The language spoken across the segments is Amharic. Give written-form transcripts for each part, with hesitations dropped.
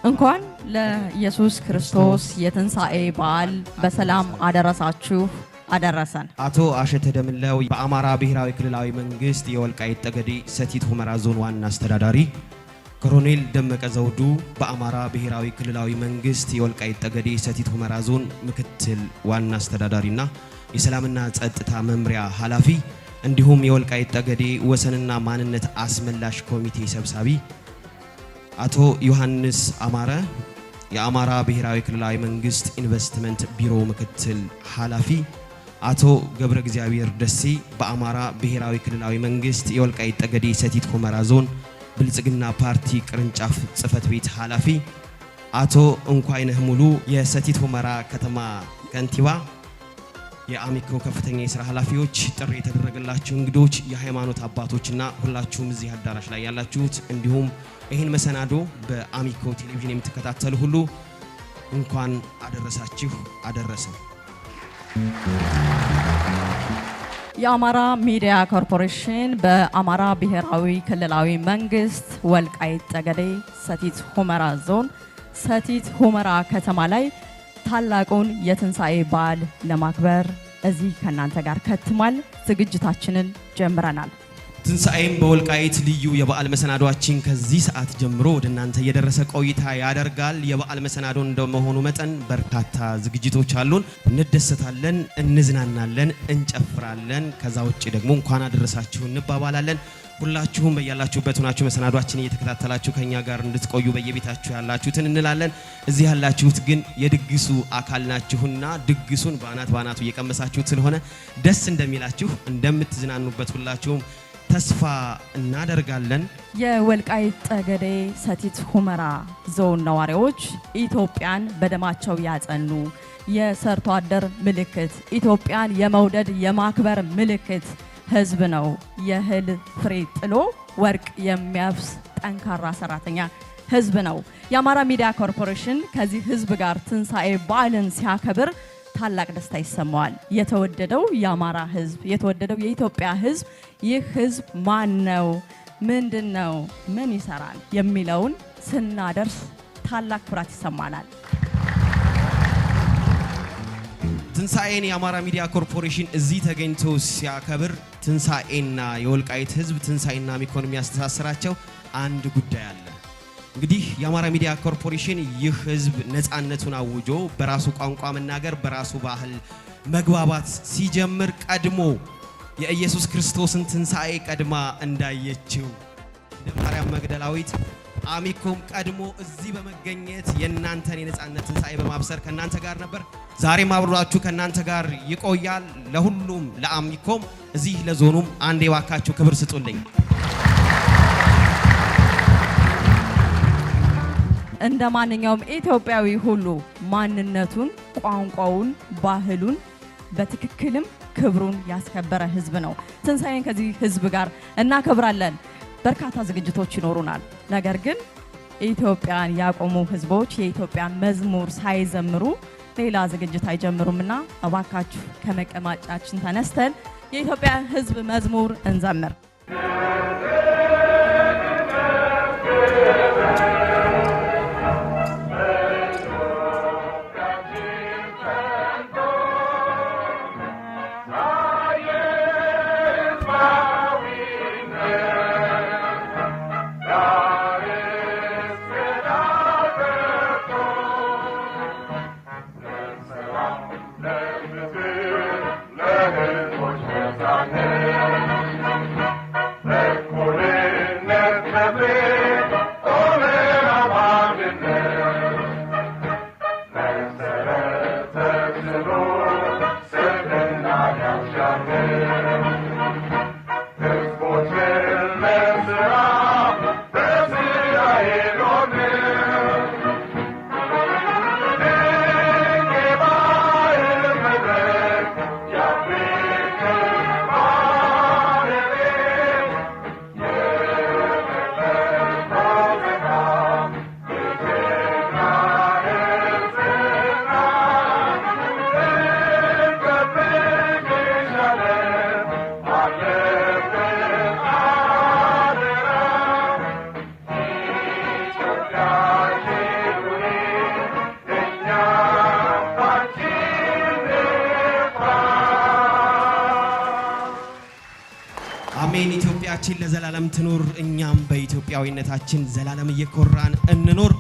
እንኳን ለኢየሱስ ክርስቶስ የትንሣኤ በዓል በሰላም አደረሳችሁ አደረሰን። አቶ አሸተ ደምለው በአማራ ብሔራዊ ክልላዊ መንግስት የወልቃይት ጠገዴ ሰቲት ሁመራ ዞን ዋና አስተዳዳሪ፣ ኮሎኔል ደመቀ ዘውዱ በአማራ ብሔራዊ ክልላዊ መንግስት የወልቃይት ጠገዴ ሰቲት ሁመራ ዞን ምክትል ዋና አስተዳዳሪና የሰላምና ጸጥታ መምሪያ ኃላፊ እንዲሁም የወልቃይት ጠገዴ ወሰንና ማንነት አስመላሽ ኮሚቴ ሰብሳቢ አቶ ዮሐንስ አማረ የአማራ ብሔራዊ ክልላዊ መንግስት ኢንቨስትመንት ቢሮ ምክትል ኃላፊ አቶ ገብረ እግዚአብሔር ደሴ በአማራ ብሔራዊ ክልላዊ መንግስት የወልቃይት ጠገዴ ሰቲት ሁመራ ዞን ብልጽግና ፓርቲ ቅርንጫፍ ጽህፈት ቤት ኃላፊ አቶ እንኳይነህ ሙሉ የሰቲት ሁመራ ከተማ ከንቲባ፣ የአሚኮ ከፍተኛ የሥራ ኃላፊዎች፣ ጥሪ የተደረገላችሁ እንግዶች፣ የሃይማኖት አባቶችና ሁላችሁም እዚህ አዳራሽ ላይ ያላችሁት እንዲሁም ይህን መሰናዶ በአሚኮ ቴሌቪዥን የምትከታተሉ ሁሉ እንኳን አደረሳችሁ አደረሰን። የአማራ ሚዲያ ኮርፖሬሽን በአማራ ብሔራዊ ክልላዊ መንግስት ወልቃይት ጠገዴ ሰቲት ሁመራ ዞን ሰቲት ሁመራ ከተማ ላይ ታላቁን የትንሣኤ በዓል ለማክበር እዚህ ከናንተ ጋር ከትሟል። ዝግጅታችንን ጀምረናል። ትንሣኤም በወልቃይት ልዩ የበዓል መሰናዶአችን ከዚህ ሰዓት ጀምሮ ወደ እናንተ እየደረሰ ቆይታ ያደርጋል። የበዓል መሰናዶ እንደመሆኑ መጠን በርካታ ዝግጅቶች አሉን። እንደሰታለን፣ እንዝናናለን፣ እንጨፍራለን። ከዛ ውጪ ደግሞ እንኳን አደረሳችሁ እንባባላለን። ሁላችሁም በያላችሁበት ሆናችሁ መሰናዶአችን እየተከታተላችሁ ከኛ ጋር እንድትቆዩ በየቤታችሁ ያላችሁትን እንላለን። እዚህ ያላችሁት ግን የድግሱ አካል ናችሁና ድግሱን ባናቱ እየቀመሳችሁት ስለሆነ ደስ እንደሚላችሁ እንደምትዝናኑበት ሁላችሁም ተስፋ እናደርጋለን። የወልቃይት ጠገዴ ሰቲት ሁመራ ዞን ነዋሪዎች ኢትዮጵያን በደማቸው ያጸኑ የሰርቶ አደር ምልክት፣ ኢትዮጵያን የመውደድ የማክበር ምልክት ህዝብ ነው። የእህል ፍሬ ጥሎ ወርቅ የሚያብስ ጠንካራ ሰራተኛ ህዝብ ነው። የአማራ ሚዲያ ኮርፖሬሽን ከዚህ ህዝብ ጋር ትንሣኤ በዓልን ሲያከብር ታላቅ ደስታ ይሰማዋል። የተወደደው የአማራ ህዝብ፣ የተወደደው የኢትዮጵያ ህዝብ፣ ይህ ህዝብ ማን ነው? ምንድነው? ምን ይሰራል? የሚለውን ስናደርስ ታላቅ ኩራት ይሰማናል። ትንሣኤን የአማራ ሚዲያ ኮርፖሬሽን እዚህ ተገኝቶ ሲያከብር ትንሣኤና የወልቃይት ህዝብ ትንሣኤና ኢኮኖሚ ያስተሳሰራቸው አንድ ጉዳይ አለ። እንግዲህ የአማራ ሚዲያ ኮርፖሬሽን ይህ ህዝብ ነፃነቱን አውጆ በራሱ ቋንቋ መናገር በራሱ ባህል መግባባት ሲጀምር ቀድሞ የኢየሱስ ክርስቶስን ትንሣኤ ቀድማ እንዳየችው እንደ ማርያም መግደላዊት አሚኮም ቀድሞ እዚህ በመገኘት የናንተን የነፃነት ትንሣኤ በማብሰር ከናንተ ጋር ነበር። ዛሬም አብራችሁ ከናንተ ጋር ይቆያል። ለሁሉም ለአሚኮም እዚህ ለዞኑም አንዴ ባካችሁ ክብር ስጡልኝ። እንደ ማንኛውም ኢትዮጵያዊ ሁሉ ማንነቱን፣ ቋንቋውን፣ ባህሉን በትክክልም ክብሩን ያስከበረ ህዝብ ነው። ትንሣኤን ከዚህ ህዝብ ጋር እናከብራለን። በርካታ ዝግጅቶች ይኖሩናል። ነገር ግን ኢትዮጵያን ያቆሙ ህዝቦች የኢትዮጵያ መዝሙር ሳይዘምሩ ሌላ ዝግጅት አይጀምሩምና እባካችሁ ከመቀማጫችን ተነስተን የኢትዮጵያ ህዝብ መዝሙር እንዘምር። Let ኢትዮጵያችን ለዘላለም ትኑር። እኛም በኢትዮጵያዊነታችን ዘላለም እየኮራን እንኖር።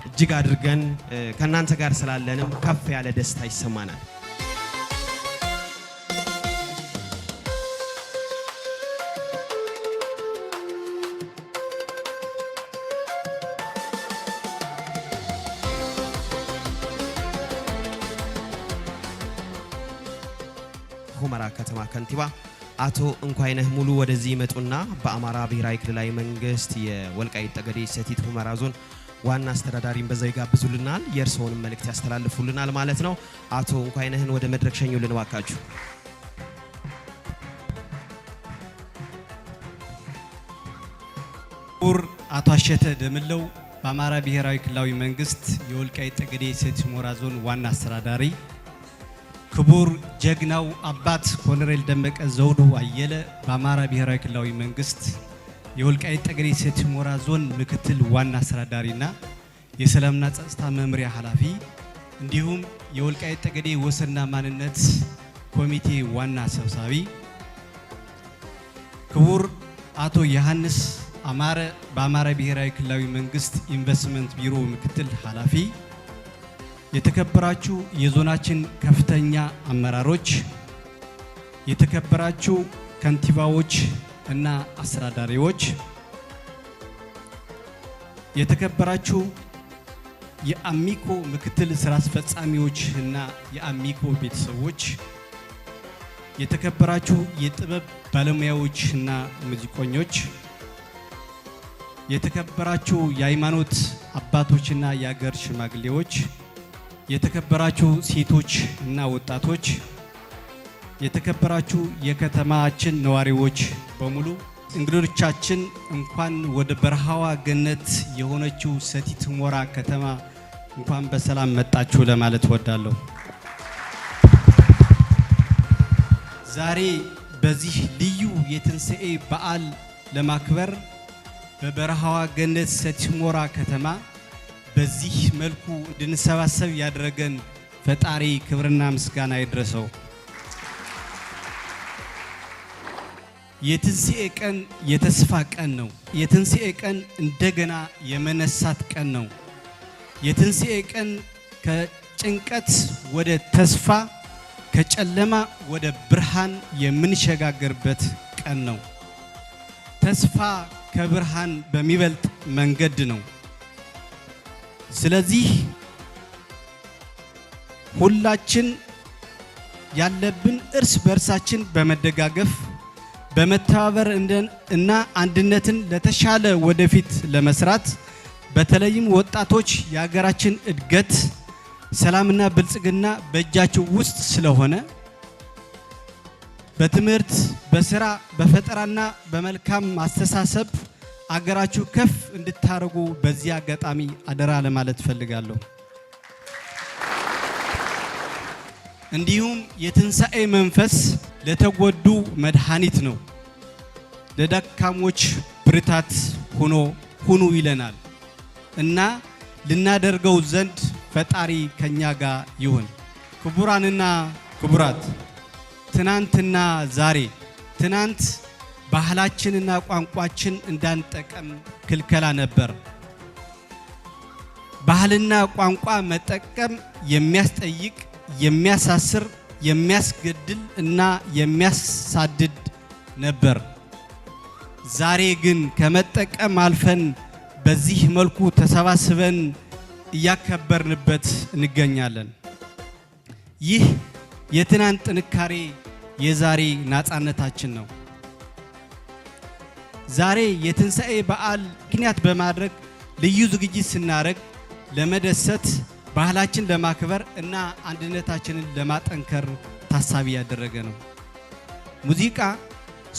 እጅግ አድርገን ከናንተ ጋር ስላለንም ከፍ ያለ ደስታ ይሰማናል። ሁመራ ከተማ ከንቲባ አቶ እንኳይነህ ሙሉ ወደዚህ ይመጡና በአማራ ብሔራዊ ክልላዊ መንግስት የወልቃይት ጠገዴ ሰቲት ሁመራ ዞን ዋና አስተዳዳሪን በዛው ይጋብዙልናል። የእርስዎንም መልእክት ያስተላልፉልናል ማለት ነው። አቶ እንኳይነህን ወደ መድረክ ሸኙልን ባካችሁ። አቶ አሸተ ደምለው በአማራ ብሔራዊ ክልላዊ መንግስት የወልቃይት ጠገዴ ሰቲት ሁመራ ዞን ዋና አስተዳዳሪ፣ ክቡር ጀግናው አባት ኮሎኔል ደመቀ ዘውዱ አየለ በአማራ ብሔራዊ ክልላዊ መንግስት የወልቃይት ጠገዴ ሰቲት ሁመራ ዞን ምክትል ዋና አስተዳዳሪና የሰላምና ጸጥታ መምሪያ ኃላፊ እንዲሁም የወልቃይት ጠገዴ ወሰንና ማንነት ኮሚቴ ዋና ሰብሳቢ፣ ክቡር አቶ ዮሐንስ አማረ በአማራ ብሔራዊ ክልላዊ መንግስት ኢንቨስትመንት ቢሮ ምክትል ኃላፊ፣ የተከበራችሁ የዞናችን ከፍተኛ አመራሮች፣ የተከበራችሁ ከንቲባዎች እና አስተዳዳሪዎች፣ የተከበራችሁ የአሚኮ ምክትል ስራ አስፈጻሚዎች እና የአሚኮ ቤተሰቦች፣ የተከበራችሁ የጥበብ ባለሙያዎች እና ሙዚቀኞች፣ የተከበራችሁ የሃይማኖት አባቶችና የአገር ሽማግሌዎች፣ የተከበራችሁ ሴቶች እና ወጣቶች፣ የተከበራችሁ የከተማችን ነዋሪዎች በሙሉ እንግዶቻችን እንኳን ወደ በረሃዋ ገነት የሆነችው ሰቲት ሁመራ ከተማ እንኳን በሰላም መጣችሁ ለማለት ወዳለሁ። ዛሬ በዚህ ልዩ የትንሣኤ በዓል ለማክበር በበረሃዋ ገነት ሰቲት ሁመራ ከተማ በዚህ መልኩ እንድንሰባሰብ ያደረገን ፈጣሪ ክብርና ምስጋና ይድረሰው። የትንሣኤ ቀን የተስፋ ቀን ነው። የትንሣኤ ቀን እንደገና የመነሳት ቀን ነው። የትንሣኤ ቀን ከጭንቀት ወደ ተስፋ፣ ከጨለማ ወደ ብርሃን የምንሸጋገርበት ቀን ነው። ተስፋ ከብርሃን በሚበልጥ መንገድ ነው። ስለዚህ ሁላችን ያለብን እርስ በርሳችን በመደጋገፍ በመተባበር እና አንድነትን ለተሻለ ወደፊት ለመስራት በተለይም ወጣቶች የሀገራችን እድገት ሰላምና ብልጽግና በእጃቸው ውስጥ ስለሆነ በትምህርት፣ በስራ፣ በፈጠራና በመልካም አስተሳሰብ አገራችሁ ከፍ እንድታረጉ በዚህ አጋጣሚ አደራ ለማለት ፈልጋለሁ። እንዲሁም የትንሣኤ መንፈስ ለተጎዱ መድኃኒት ነው፣ ለደካሞች ብርታት ሁኑ ይለናል እና ልናደርገው ዘንድ ፈጣሪ ከኛ ጋር ይሁን። ክቡራንና ክቡራት፣ ትናንትና ዛሬ ትናንት ባህላችንና ቋንቋችን እንዳንጠቀም ክልከላ ነበር። ባህልና ቋንቋ መጠቀም የሚያስጠይቅ፣ የሚያሳስር፣ የሚያስገድል እና የሚያሳድድ ነበር። ዛሬ ግን ከመጠቀም አልፈን በዚህ መልኩ ተሰባስበን እያከበርንበት እንገኛለን። ይህ የትናንት ጥንካሬ የዛሬ ነፃነታችን ነው። ዛሬ የትንሣኤ በዓል ምክንያት በማድረግ ልዩ ዝግጅት ስናደርግ ለመደሰት፣ ባህላችን ለማክበር እና አንድነታችንን ለማጠንከር ታሳቢ ያደረገ ነው። ሙዚቃ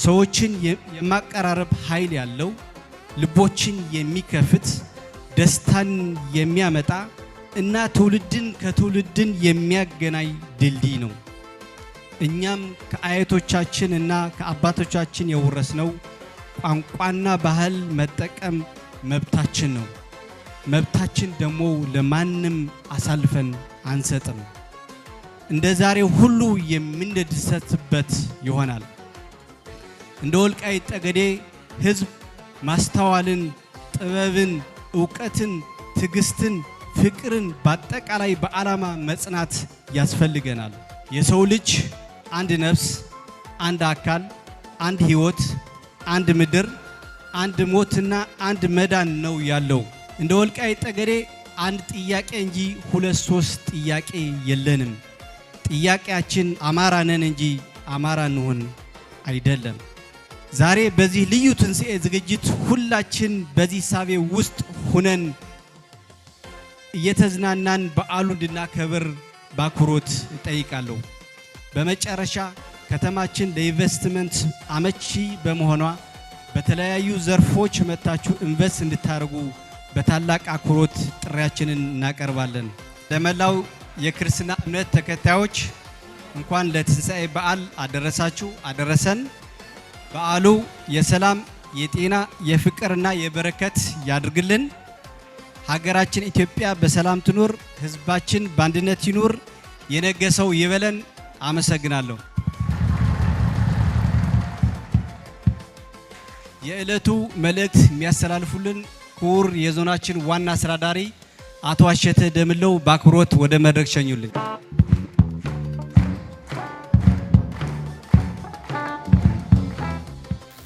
ሰዎችን የማቀራረብ ኃይል ያለው፣ ልቦችን የሚከፍት፣ ደስታን የሚያመጣ እና ትውልድን ከትውልድን የሚያገናኝ ድልድይ ነው። እኛም ከአያቶቻችን እና ከአባቶቻችን የወረስነው ቋንቋና ባህል መጠቀም መብታችን ነው። መብታችን ደግሞ ለማንም አሳልፈን አንሰጥም። እንደ ዛሬው ሁሉ የምንደሰትበት ይሆናል። እንደ ወልቃይት ጠገዴ ህዝብ ማስተዋልን፣ ጥበብን፣ ዕውቀትን፣ ትዕግስትን፣ ፍቅርን በአጠቃላይ በዓላማ መጽናት ያስፈልገናል። የሰው ልጅ አንድ ነፍስ፣ አንድ አካል፣ አንድ ህይወት፣ አንድ ምድር፣ አንድ ሞትና አንድ መዳን ነው ያለው። እንደ ወልቃይት ጠገዴ አንድ ጥያቄ እንጂ ሁለት ሶስት ጥያቄ የለንም። ጥያቄያችን አማራ ነን እንጂ አማራ እንሆን አይደለም። ዛሬ በዚህ ልዩ ትንሣኤ ዝግጅት ሁላችን በዚህ ሳቤ ውስጥ ሁነን እየተዝናናን በዓሉን እንድናከብር በአክብሮት እጠይቃለሁ። በመጨረሻ ከተማችን ለኢንቨስትመንት አመቺ በመሆኗ በተለያዩ ዘርፎች መታችሁ ኢንቨስት እንድታደርጉ በታላቅ አክብሮት ጥሪያችንን እናቀርባለን። ለመላው የክርስትና እምነት ተከታዮች እንኳን ለትንሣኤ በዓል አደረሳችሁ አደረሰን። በዓሉ የሰላም፣ የጤና፣ የፍቅርና የበረከት ያድርግልን። ሀገራችን ኢትዮጵያ በሰላም ትኑር፣ ህዝባችን በአንድነት ይኑር፣ የነገሰው ይበለን። አመሰግናለሁ። የዕለቱ መልእክት የሚያስተላልፉልን ክቡር የዞናችን ዋና አስተዳዳሪ አቶ አሸተ ደምለው በአክብሮት ወደ መድረክ ሸኙልን።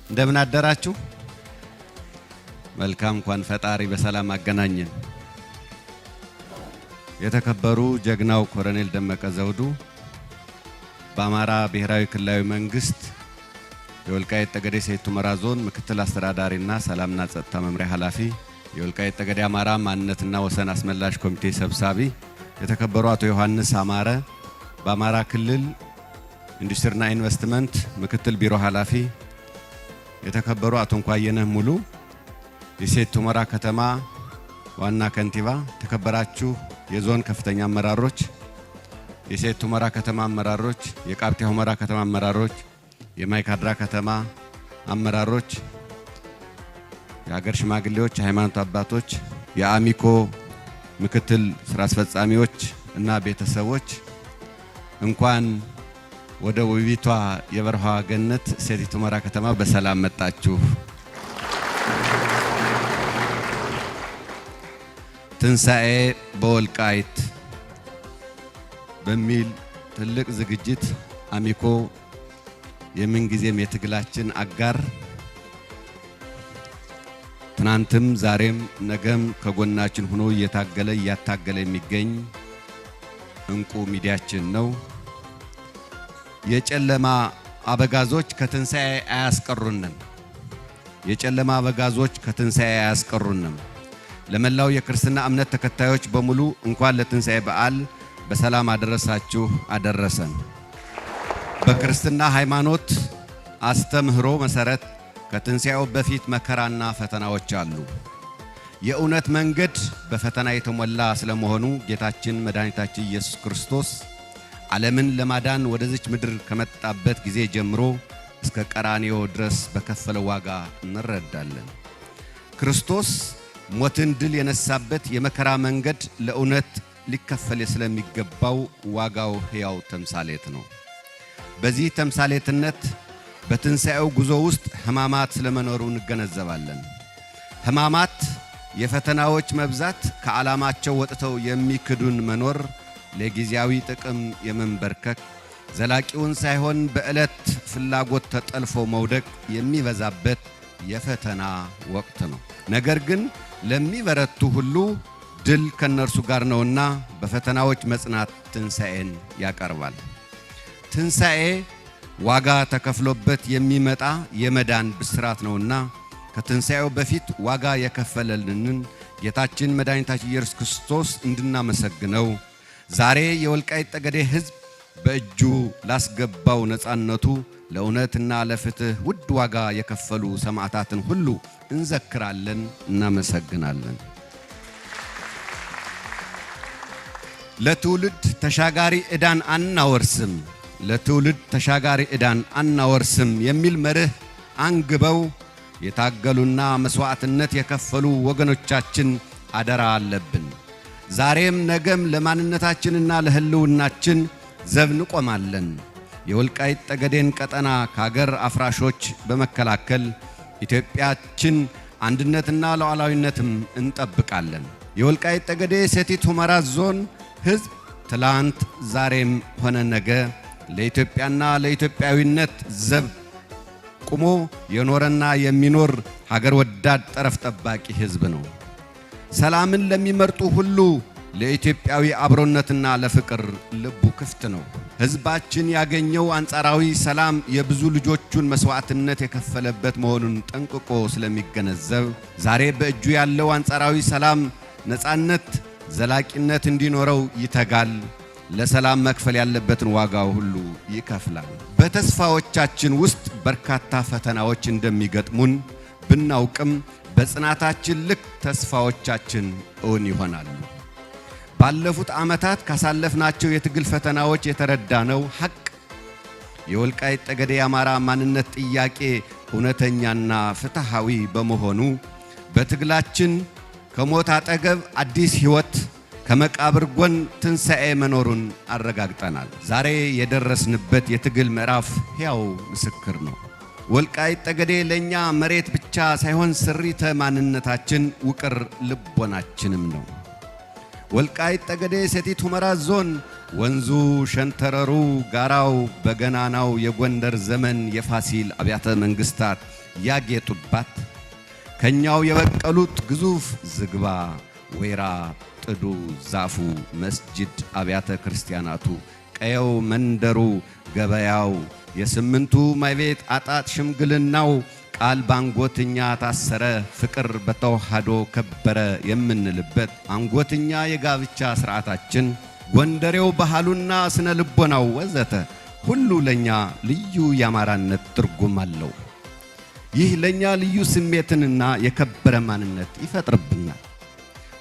እንደምን አደራችሁ? መልካም፣ እንኳን ፈጣሪ በሰላም አገናኘን። የተከበሩ ጀግናው ኮሎኔል ደመቀ ዘውዱ በአማራ ብሔራዊ ክልላዊ መንግስት የወልቃይት ጠገዴ ሰቲት ሁመራ ዞን ምክትል አስተዳዳሪና ሰላምና ጸጥታ መምሪያ ኃላፊ፣ የወልቃይት ጠገዴ አማራ ማንነትና ወሰን አስመላሽ ኮሚቴ ሰብሳቢ፣ የተከበሩ አቶ ዮሐንስ አማረ በአማራ ክልል ኢንዱስትሪና ኢንቨስትመንት ምክትል ቢሮ ኃላፊ፣ የተከበሩ አቶ እንኳየነህ ሙሉ የሰቲት ሁመራ ከተማ ዋና ከንቲባ፣ ተከበራችሁ የዞን ከፍተኛ አመራሮች፣ የሰቲት ሁመራ ከተማ አመራሮች፣ የቃብቴ ሁመራ ከተማ አመራሮች፣ የማይካድራ ከተማ አመራሮች፣ የሀገር ሽማግሌዎች፣ የሃይማኖት አባቶች፣ የአሚኮ ምክትል ስራ አስፈጻሚዎች እና ቤተሰቦች እንኳን ወደ ውቢቷ የበረሃ ገነት ሰቲት ሁመራ ከተማ በሰላም መጣችሁ። ትንሣኤ በወልቃይት በሚል ትልቅ ዝግጅት አሚኮ የምንጊዜም የትግላችን አጋር፣ ትናንትም ዛሬም ነገም ከጎናችን ሆኖ እያታገለ የሚገኝ እንቁ ሚዲያችን ነው። የጨለማ አበጋዞች ከትንሣኤ አያስቀሩንም። የጨለማ አበጋዞች ከትንሣኤ አያስቀሩንም። ለመላው የክርስትና እምነት ተከታዮች በሙሉ እንኳን ለትንሣኤ በዓል በሰላም አደረሳችሁ አደረሰን። በክርስትና ሃይማኖት አስተምህሮ መሰረት ከትንሣኤው በፊት መከራና ፈተናዎች አሉ። የእውነት መንገድ በፈተና የተሞላ ስለመሆኑ ጌታችን መድኃኒታችን ኢየሱስ ክርስቶስ ዓለምን ለማዳን ወደዚች ምድር ከመጣበት ጊዜ ጀምሮ እስከ ቀራንዮ ድረስ በከፈለው ዋጋ እንረዳለን። ክርስቶስ ሞትን ድል የነሳበት የመከራ መንገድ ለእውነት ሊከፈል ስለሚገባው ዋጋው ሕያው ተምሳሌት ነው። በዚህ ተምሳሌትነት በትንሣኤው ጉዞ ውስጥ ሕማማት ስለመኖሩ እንገነዘባለን። ሕማማት የፈተናዎች መብዛት፣ ከዓላማቸው ወጥተው የሚክዱን መኖር፣ ለጊዜያዊ ጥቅም የመንበርከክ፣ ዘላቂውን ሳይሆን በዕለት ፍላጎት ተጠልፎ መውደቅ የሚበዛበት የፈተና ወቅት ነው። ነገር ግን ለሚበረቱ ሁሉ ድል ከነርሱ ጋር ነውና በፈተናዎች መጽናት ትንሣኤን ያቀርባል። ትንሣኤ ዋጋ ተከፍሎበት የሚመጣ የመዳን ብስራት ነውና ከትንሣኤው በፊት ዋጋ የከፈለልንን ጌታችን መድኃኒታችን ኢየሱስ ክርስቶስ እንድናመሰግነው ዛሬ የወልቃይት ጠገዴ ሕዝብ በእጁ ላስገባው ነፃነቱ ለእውነትና ለፍትህ ውድ ዋጋ የከፈሉ ሰማዕታትን ሁሉ እንዘክራለን፣ እናመሰግናለን። ለትውልድ ተሻጋሪ ዕዳን አናወርስም፣ ለትውልድ ተሻጋሪ ዕዳን አናወርስም የሚል መርህ አንግበው የታገሉና መስዋዕትነት የከፈሉ ወገኖቻችን አደራ አለብን። ዛሬም ነገም ለማንነታችንና ለህልውናችን ዘብ እንቆማለን። የወልቃይት ጠገዴን ቀጠና ከሀገር አፍራሾች በመከላከል ኢትዮጵያችን አንድነትና ሉዓላዊነትም እንጠብቃለን። የወልቃይት ጠገዴ ሰቲት ሁመራ ዞን ሕዝብ ትላንት ዛሬም ሆነ ነገ ለኢትዮጵያና ለኢትዮጵያዊነት ዘብ ቆሞ የኖረና የሚኖር ሀገር ወዳድ ጠረፍ ጠባቂ ሕዝብ ነው። ሰላምን ለሚመርጡ ሁሉ ለኢትዮጵያዊ አብሮነትና ለፍቅር ልቡ ክፍት ነው። ሕዝባችን ያገኘው አንጻራዊ ሰላም የብዙ ልጆቹን መስዋዕትነት የከፈለበት መሆኑን ጠንቅቆ ስለሚገነዘብ ዛሬ በእጁ ያለው አንጻራዊ ሰላም ነፃነት ዘላቂነት እንዲኖረው ይተጋል። ለሰላም መክፈል ያለበትን ዋጋው ሁሉ ይከፍላል። በተስፋዎቻችን ውስጥ በርካታ ፈተናዎች እንደሚገጥሙን ብናውቅም በጽናታችን ልክ ተስፋዎቻችን እውን ይሆናሉ። ባለፉት ዓመታት ካሳለፍናቸው የትግል ፈተናዎች የተረዳነው ሐቅ የወልቃይት ጠገዴ የአማራ ማንነት ጥያቄ እውነተኛና ፍትሃዊ በመሆኑ በትግላችን ከሞት አጠገብ አዲስ ሕይወት ከመቃብር ጎን ትንሣኤ መኖሩን አረጋግጠናል። ዛሬ የደረስንበት የትግል ምዕራፍ ሕያው ምስክር ነው። ወልቃይት ጠገዴ ለኛ መሬት ብቻ ሳይሆን ስሪተ ማንነታችን ውቅር ልቦናችንም ነው። ወልቃይት ጠገዴ ሰቲት ሁመራ ዞን ወንዙ ሸንተረሩ ጋራው በገናናው የጎንደር ዘመን የፋሲል አብያተ መንግስታት ያጌጡባት ከኛው የበቀሉት ግዙፍ ዝግባ ወይራ ጥዱ ዛፉ መስጂድ አብያተ ክርስቲያናቱ ቀየው መንደሩ ገበያው የስምንቱ ማይቤት አጣጥ ሽምግልናው ቃል ባንጎትኛ ታሰረ ፍቅር በተዋህዶ ከበረ የምንልበት አንጎትኛ የጋብቻ ስርዓታችን ጎንደሬው ባህሉና ስነ ልቦናው ወዘተ ሁሉ ለኛ ልዩ የአማራነት ትርጉም አለው። ይህ ለኛ ልዩ ስሜትንና የከበረ ማንነት ይፈጥርብናል።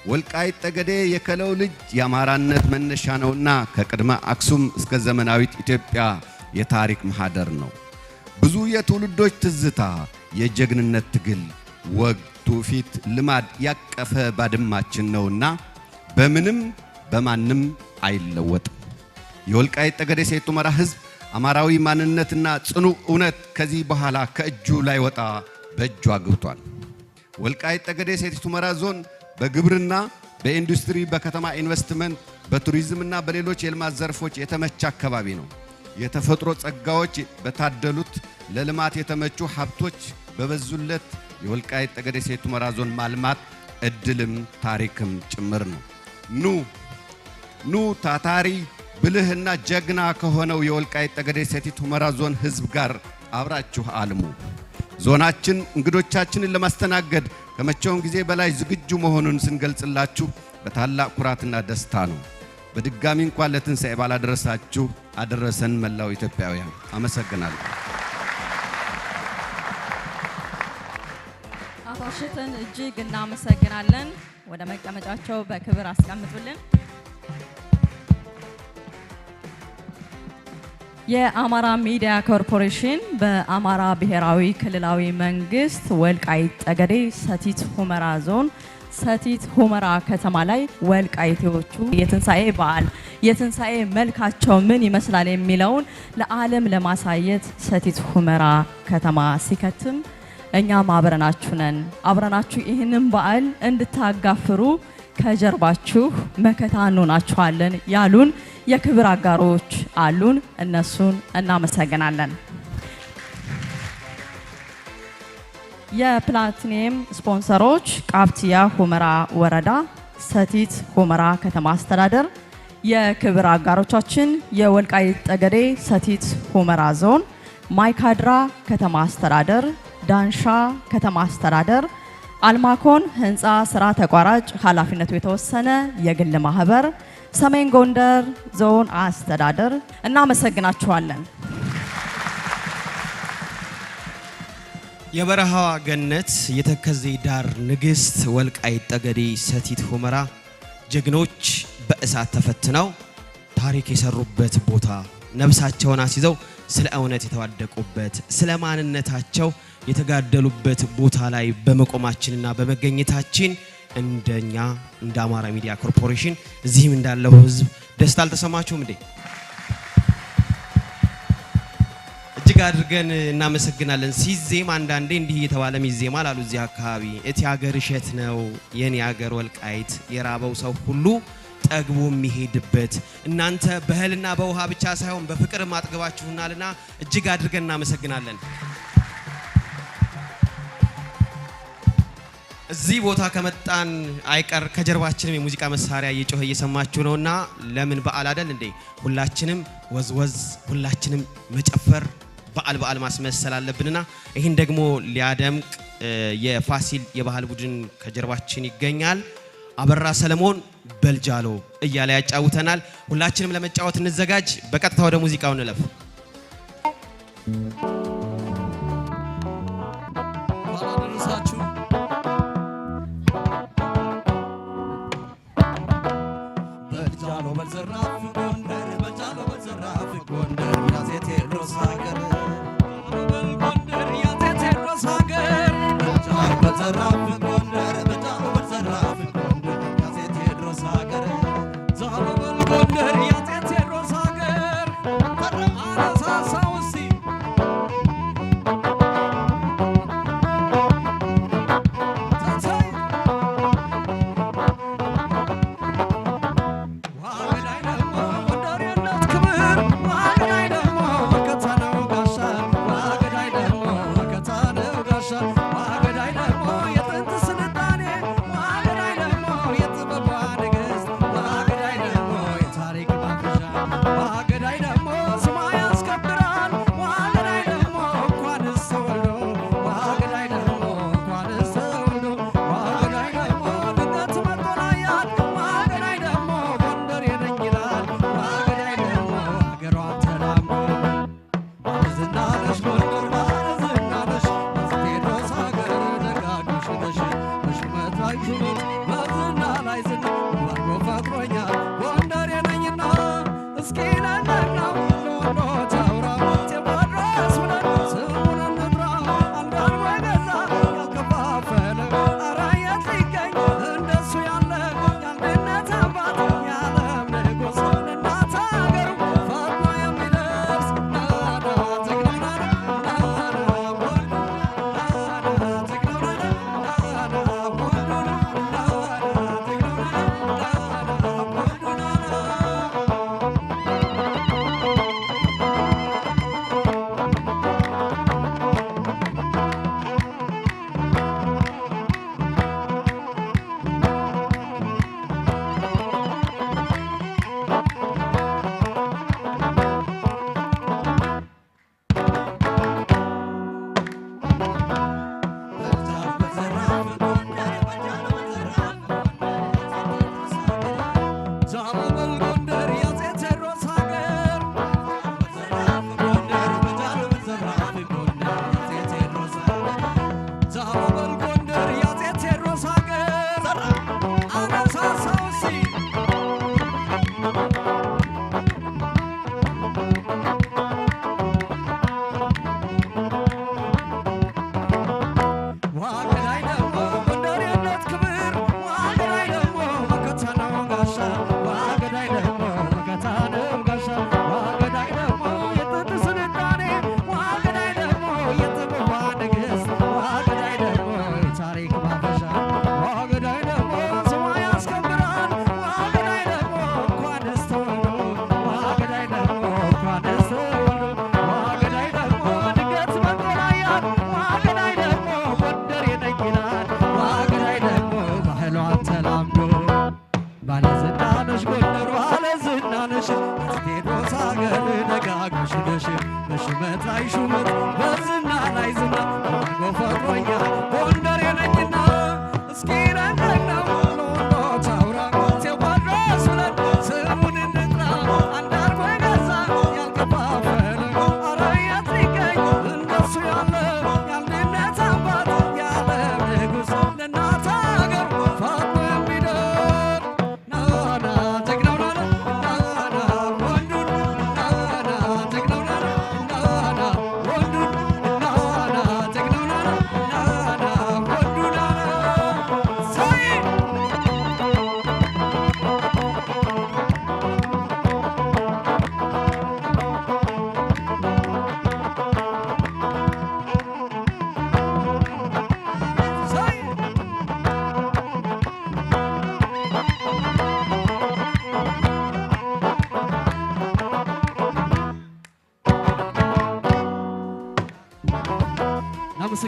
ወልቃይት ጠገዴ የከለው ልጅ የአማራነት መነሻ ነውና ከቅድመ አክሱም እስከ ዘመናዊት ኢትዮጵያ የታሪክ ማህደር ነው። ብዙ የትውልዶች ትዝታ የጀግንነት ትግል ወግ ትውፊት ልማድ ያቀፈ ባድማችን ነውና በምንም በማንም አይለወጥም። የወልቃይት ጠገዴ ሰቲት ሁመራ ሕዝብ አማራዊ ማንነትና ጽኑ እውነት ከዚህ በኋላ ከእጁ ላይ ወጣ በእጁ አግብቷል። ወልቃይት ጠገዴ ሰቲት ሁመራ ዞን በግብርና በኢንዱስትሪ በከተማ ኢንቨስትመንት በቱሪዝምና በሌሎች የልማት ዘርፎች የተመቸ አካባቢ ነው። የተፈጥሮ ጸጋዎች በታደሉት ለልማት የተመቹ ሀብቶች በበዙለት የወልቃይት ጠገዴ ሰቲት ሁመራ ዞን ማልማት እድልም ታሪክም ጭምር ነው። ኑ ታታሪ ብልህና ጀግና ከሆነው የወልቃይት ጠገዴ ሰቲት ሁመራ ዞን ሕዝብ ጋር አብራችሁ አልሙ። ዞናችን እንግዶቻችንን ለማስተናገድ ከመቼውም ጊዜ በላይ ዝግጁ መሆኑን ስንገልጽላችሁ በታላቅ ኩራትና ደስታ ነው። በድጋሚ እንኳን ለትንሣኤ በዓል አደረሳችሁ አደረሰን መላው ኢትዮጵያውያን። አመሰግናለሁ። አቶ አሸተን እጅግ እናመሰግናለን። ወደ መቀመጫቸው በክብር አስቀምጡልን። የአማራ ሚዲያ ኮርፖሬሽን በአማራ ብሔራዊ ክልላዊ መንግስት ወልቃይት ጠገዴ ሰቲት ሁመራ ዞን ሰቲት ሁመራ ከተማ ላይ ወልቃይቴዎቹ የትንሣኤ በዓል የትንሣኤ መልካቸው ምን ይመስላል የሚለውን ለዓለም ለማሳየት ሰቲት ሁመራ ከተማ ሲከትም እኛም አብረናችሁ ነን። አብረናችሁ ይህንን በዓል እንድታጋፍሩ ከጀርባችሁ መከታ እንሆናችኋለን ያሉን የክብር አጋሮች አሉን። እነሱን እናመሰግናለን። የፕላቲኒየም ስፖንሰሮች ቃብቲያ ሁመራ ወረዳ፣ ሰቲት ሁመራ ከተማ አስተዳደር፣ የክብር አጋሮቻችን የወልቃይት ጠገዴ ሰቲት ሁመራ ዞን፣ ማይካድራ ከተማ አስተዳደር፣ ዳንሻ ከተማ አስተዳደር፣ አልማኮን ህንፃ ስራ ተቋራጭ ኃላፊነቱ የተወሰነ የግል ማህበር፣ ሰሜን ጎንደር ዞን አስተዳደር እናመሰግናችኋለን። የበረሃዋ ገነት የተከዜ ዳር ንግስት ወልቃይት ጠገዴ ሰቲት ሁመራ ጀግኖች በእሳት ተፈትነው ታሪክ የሰሩበት ቦታ ነፍሳቸውን አስይዘው ስለ እውነት የተዋደቁበት ስለ ማንነታቸው የተጋደሉበት ቦታ ላይ በመቆማችንና በመገኘታችን እንደኛ እንደ አማራ ሚዲያ ኮርፖሬሽን እዚህም እንዳለው ህዝብ ደስታ አልተሰማችሁም እንዴ? እጅግ እጅግ አድርገን እናመሰግናለን። ሲዜም አንዳንዴ እንዲህ እየተባለም ይዜማል አሉ እዚህ አካባቢ እቲ ሀገር እሸት ነው የኔ ሀገር ወልቃይት የራበው ሰው ሁሉ ጠግቦ የሚሄድበት እናንተ በእህልና በውሃ ብቻ ሳይሆን በፍቅር ማጥገባችሁናልና እጅግ አድርገን እናመሰግናለን። እዚህ ቦታ ከመጣን አይቀር ከጀርባችንም የሙዚቃ መሳሪያ እየጮኸ እየሰማችሁ ነውና ለምን በዓል አይደል እንዴ ሁላችንም ወዝወዝ ሁላችንም መጨፈር በዓል ማስመሰል አለብንና ይሄን ደግሞ ሊያደምቅ የፋሲል የባህል ቡድን ከጀርባችን ይገኛል። አበራ ሰለሞን በልጃሎ እያለ ያጫውተናል። ሁላችንም ለመጫወት እንዘጋጅ። በቀጥታ ወደ ሙዚቃው እንለፍ።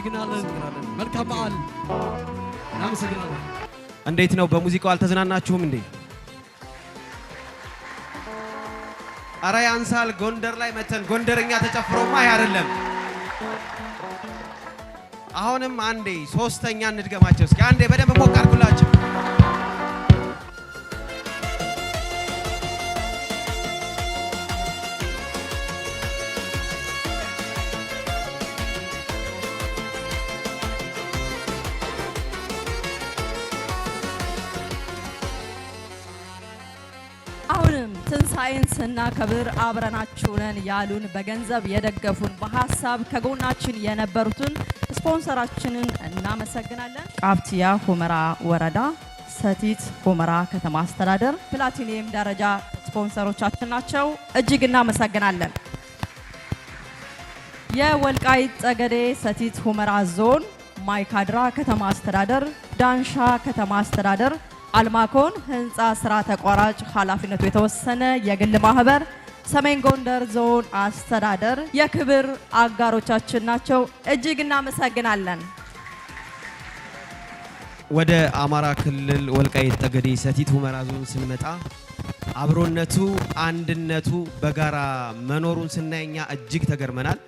እናመሰግናለን። መልካም በዓል። እናመሰግናለን። እንዴት ነው? በሙዚቃው አልተዝናናችሁም እንዴ? አረ ያንሳል። ጎንደር ላይ መተን ጎንደርኛ ተጨፍሮማ አይደለም። አሁንም አንዴ ሶስተኛ እንድገማቸው እስኪ አንዴ በደንብ ሞቅ አድርጉላችሁ። አሁንም ትንሣኤን ስናከብር አብረናችሁ ነን ያሉን በገንዘብ የደገፉን በሐሳብ ከጎናችን የነበሩትን ስፖንሰራችንን እናመሰግናለን። ቃፍቲያ ሁመራ ወረዳ፣ ሰቲት ሁመራ ከተማ አስተዳደር ፕላቲኒየም ደረጃ ስፖንሰሮቻችን ናቸው። እጅግ እናመሰግናለን። የወልቃይት ጠገዴ ሰቲት ሁመራ ዞን ማይካድራ ከተማ አስተዳደር፣ ዳንሻ ከተማ አስተዳደር፣ አልማኮን ህንፃ ስራ ተቋራጭ ኃላፊነቱ የተወሰነ የግል ማህበር፣ ሰሜን ጎንደር ዞን አስተዳደር የክብር አጋሮቻችን ናቸው። እጅግ እናመሰግናለን። ወደ አማራ ክልል ወልቃይት ጠገዴ ሰቲት ሁመራ ዞን ስንመጣ አብሮነቱ፣ አንድነቱ በጋራ መኖሩን ስናይኛ እጅግ ተገርመናል።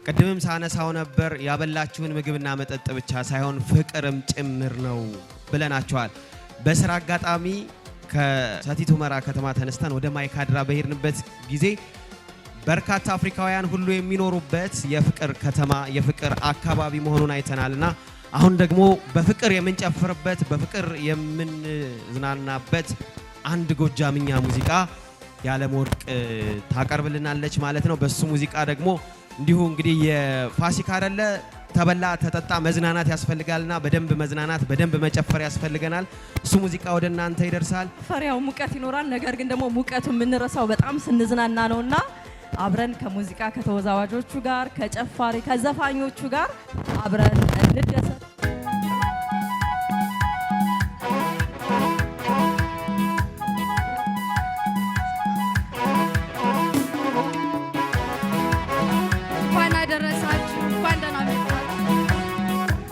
ቅድምም ሳነሳው ነበር ያበላችሁን ምግብና መጠጥ ብቻ ሳይሆን ፍቅርም ጭምር ነው ብለናቸዋል። በስራ አጋጣሚ ከሰቲት ሁመራ ከተማ ተነስተን ወደ ማይካድራ በሄድንበት ጊዜ በርካታ አፍሪካውያን ሁሉ የሚኖሩበት የፍቅር ከተማ የፍቅር አካባቢ መሆኑን አይተናልና አሁን ደግሞ በፍቅር የምንጨፍርበት በፍቅር የምንዝናናበት አንድ ጎጃምኛ ሙዚቃ የዓለም ወርቅ ታቀርብልናለች ማለት ነው። በሱ ሙዚቃ ደግሞ እንዲሁ እንግዲህ የፋሲካ አይደለ ተበላ ተጠጣ መዝናናት ያስፈልጋልና በደንብ መዝናናት በደንብ መጨፈር ያስፈልገናል። እሱ ሙዚቃ ወደ እናንተ ይደርሳል። ፈሪያው ሙቀት ይኖራል። ነገር ግን ደግሞ ሙቀቱ የምንረሳው በጣም ስንዝናና ነውና አብረን ከሙዚቃ ከተወዛዋዦቹ ጋር ከጨፋሪ ከዘፋኞቹ ጋር አብረን እንደሰት። እንኳን አደረሳችሁ። እንኳን ደህና መጣችሁ።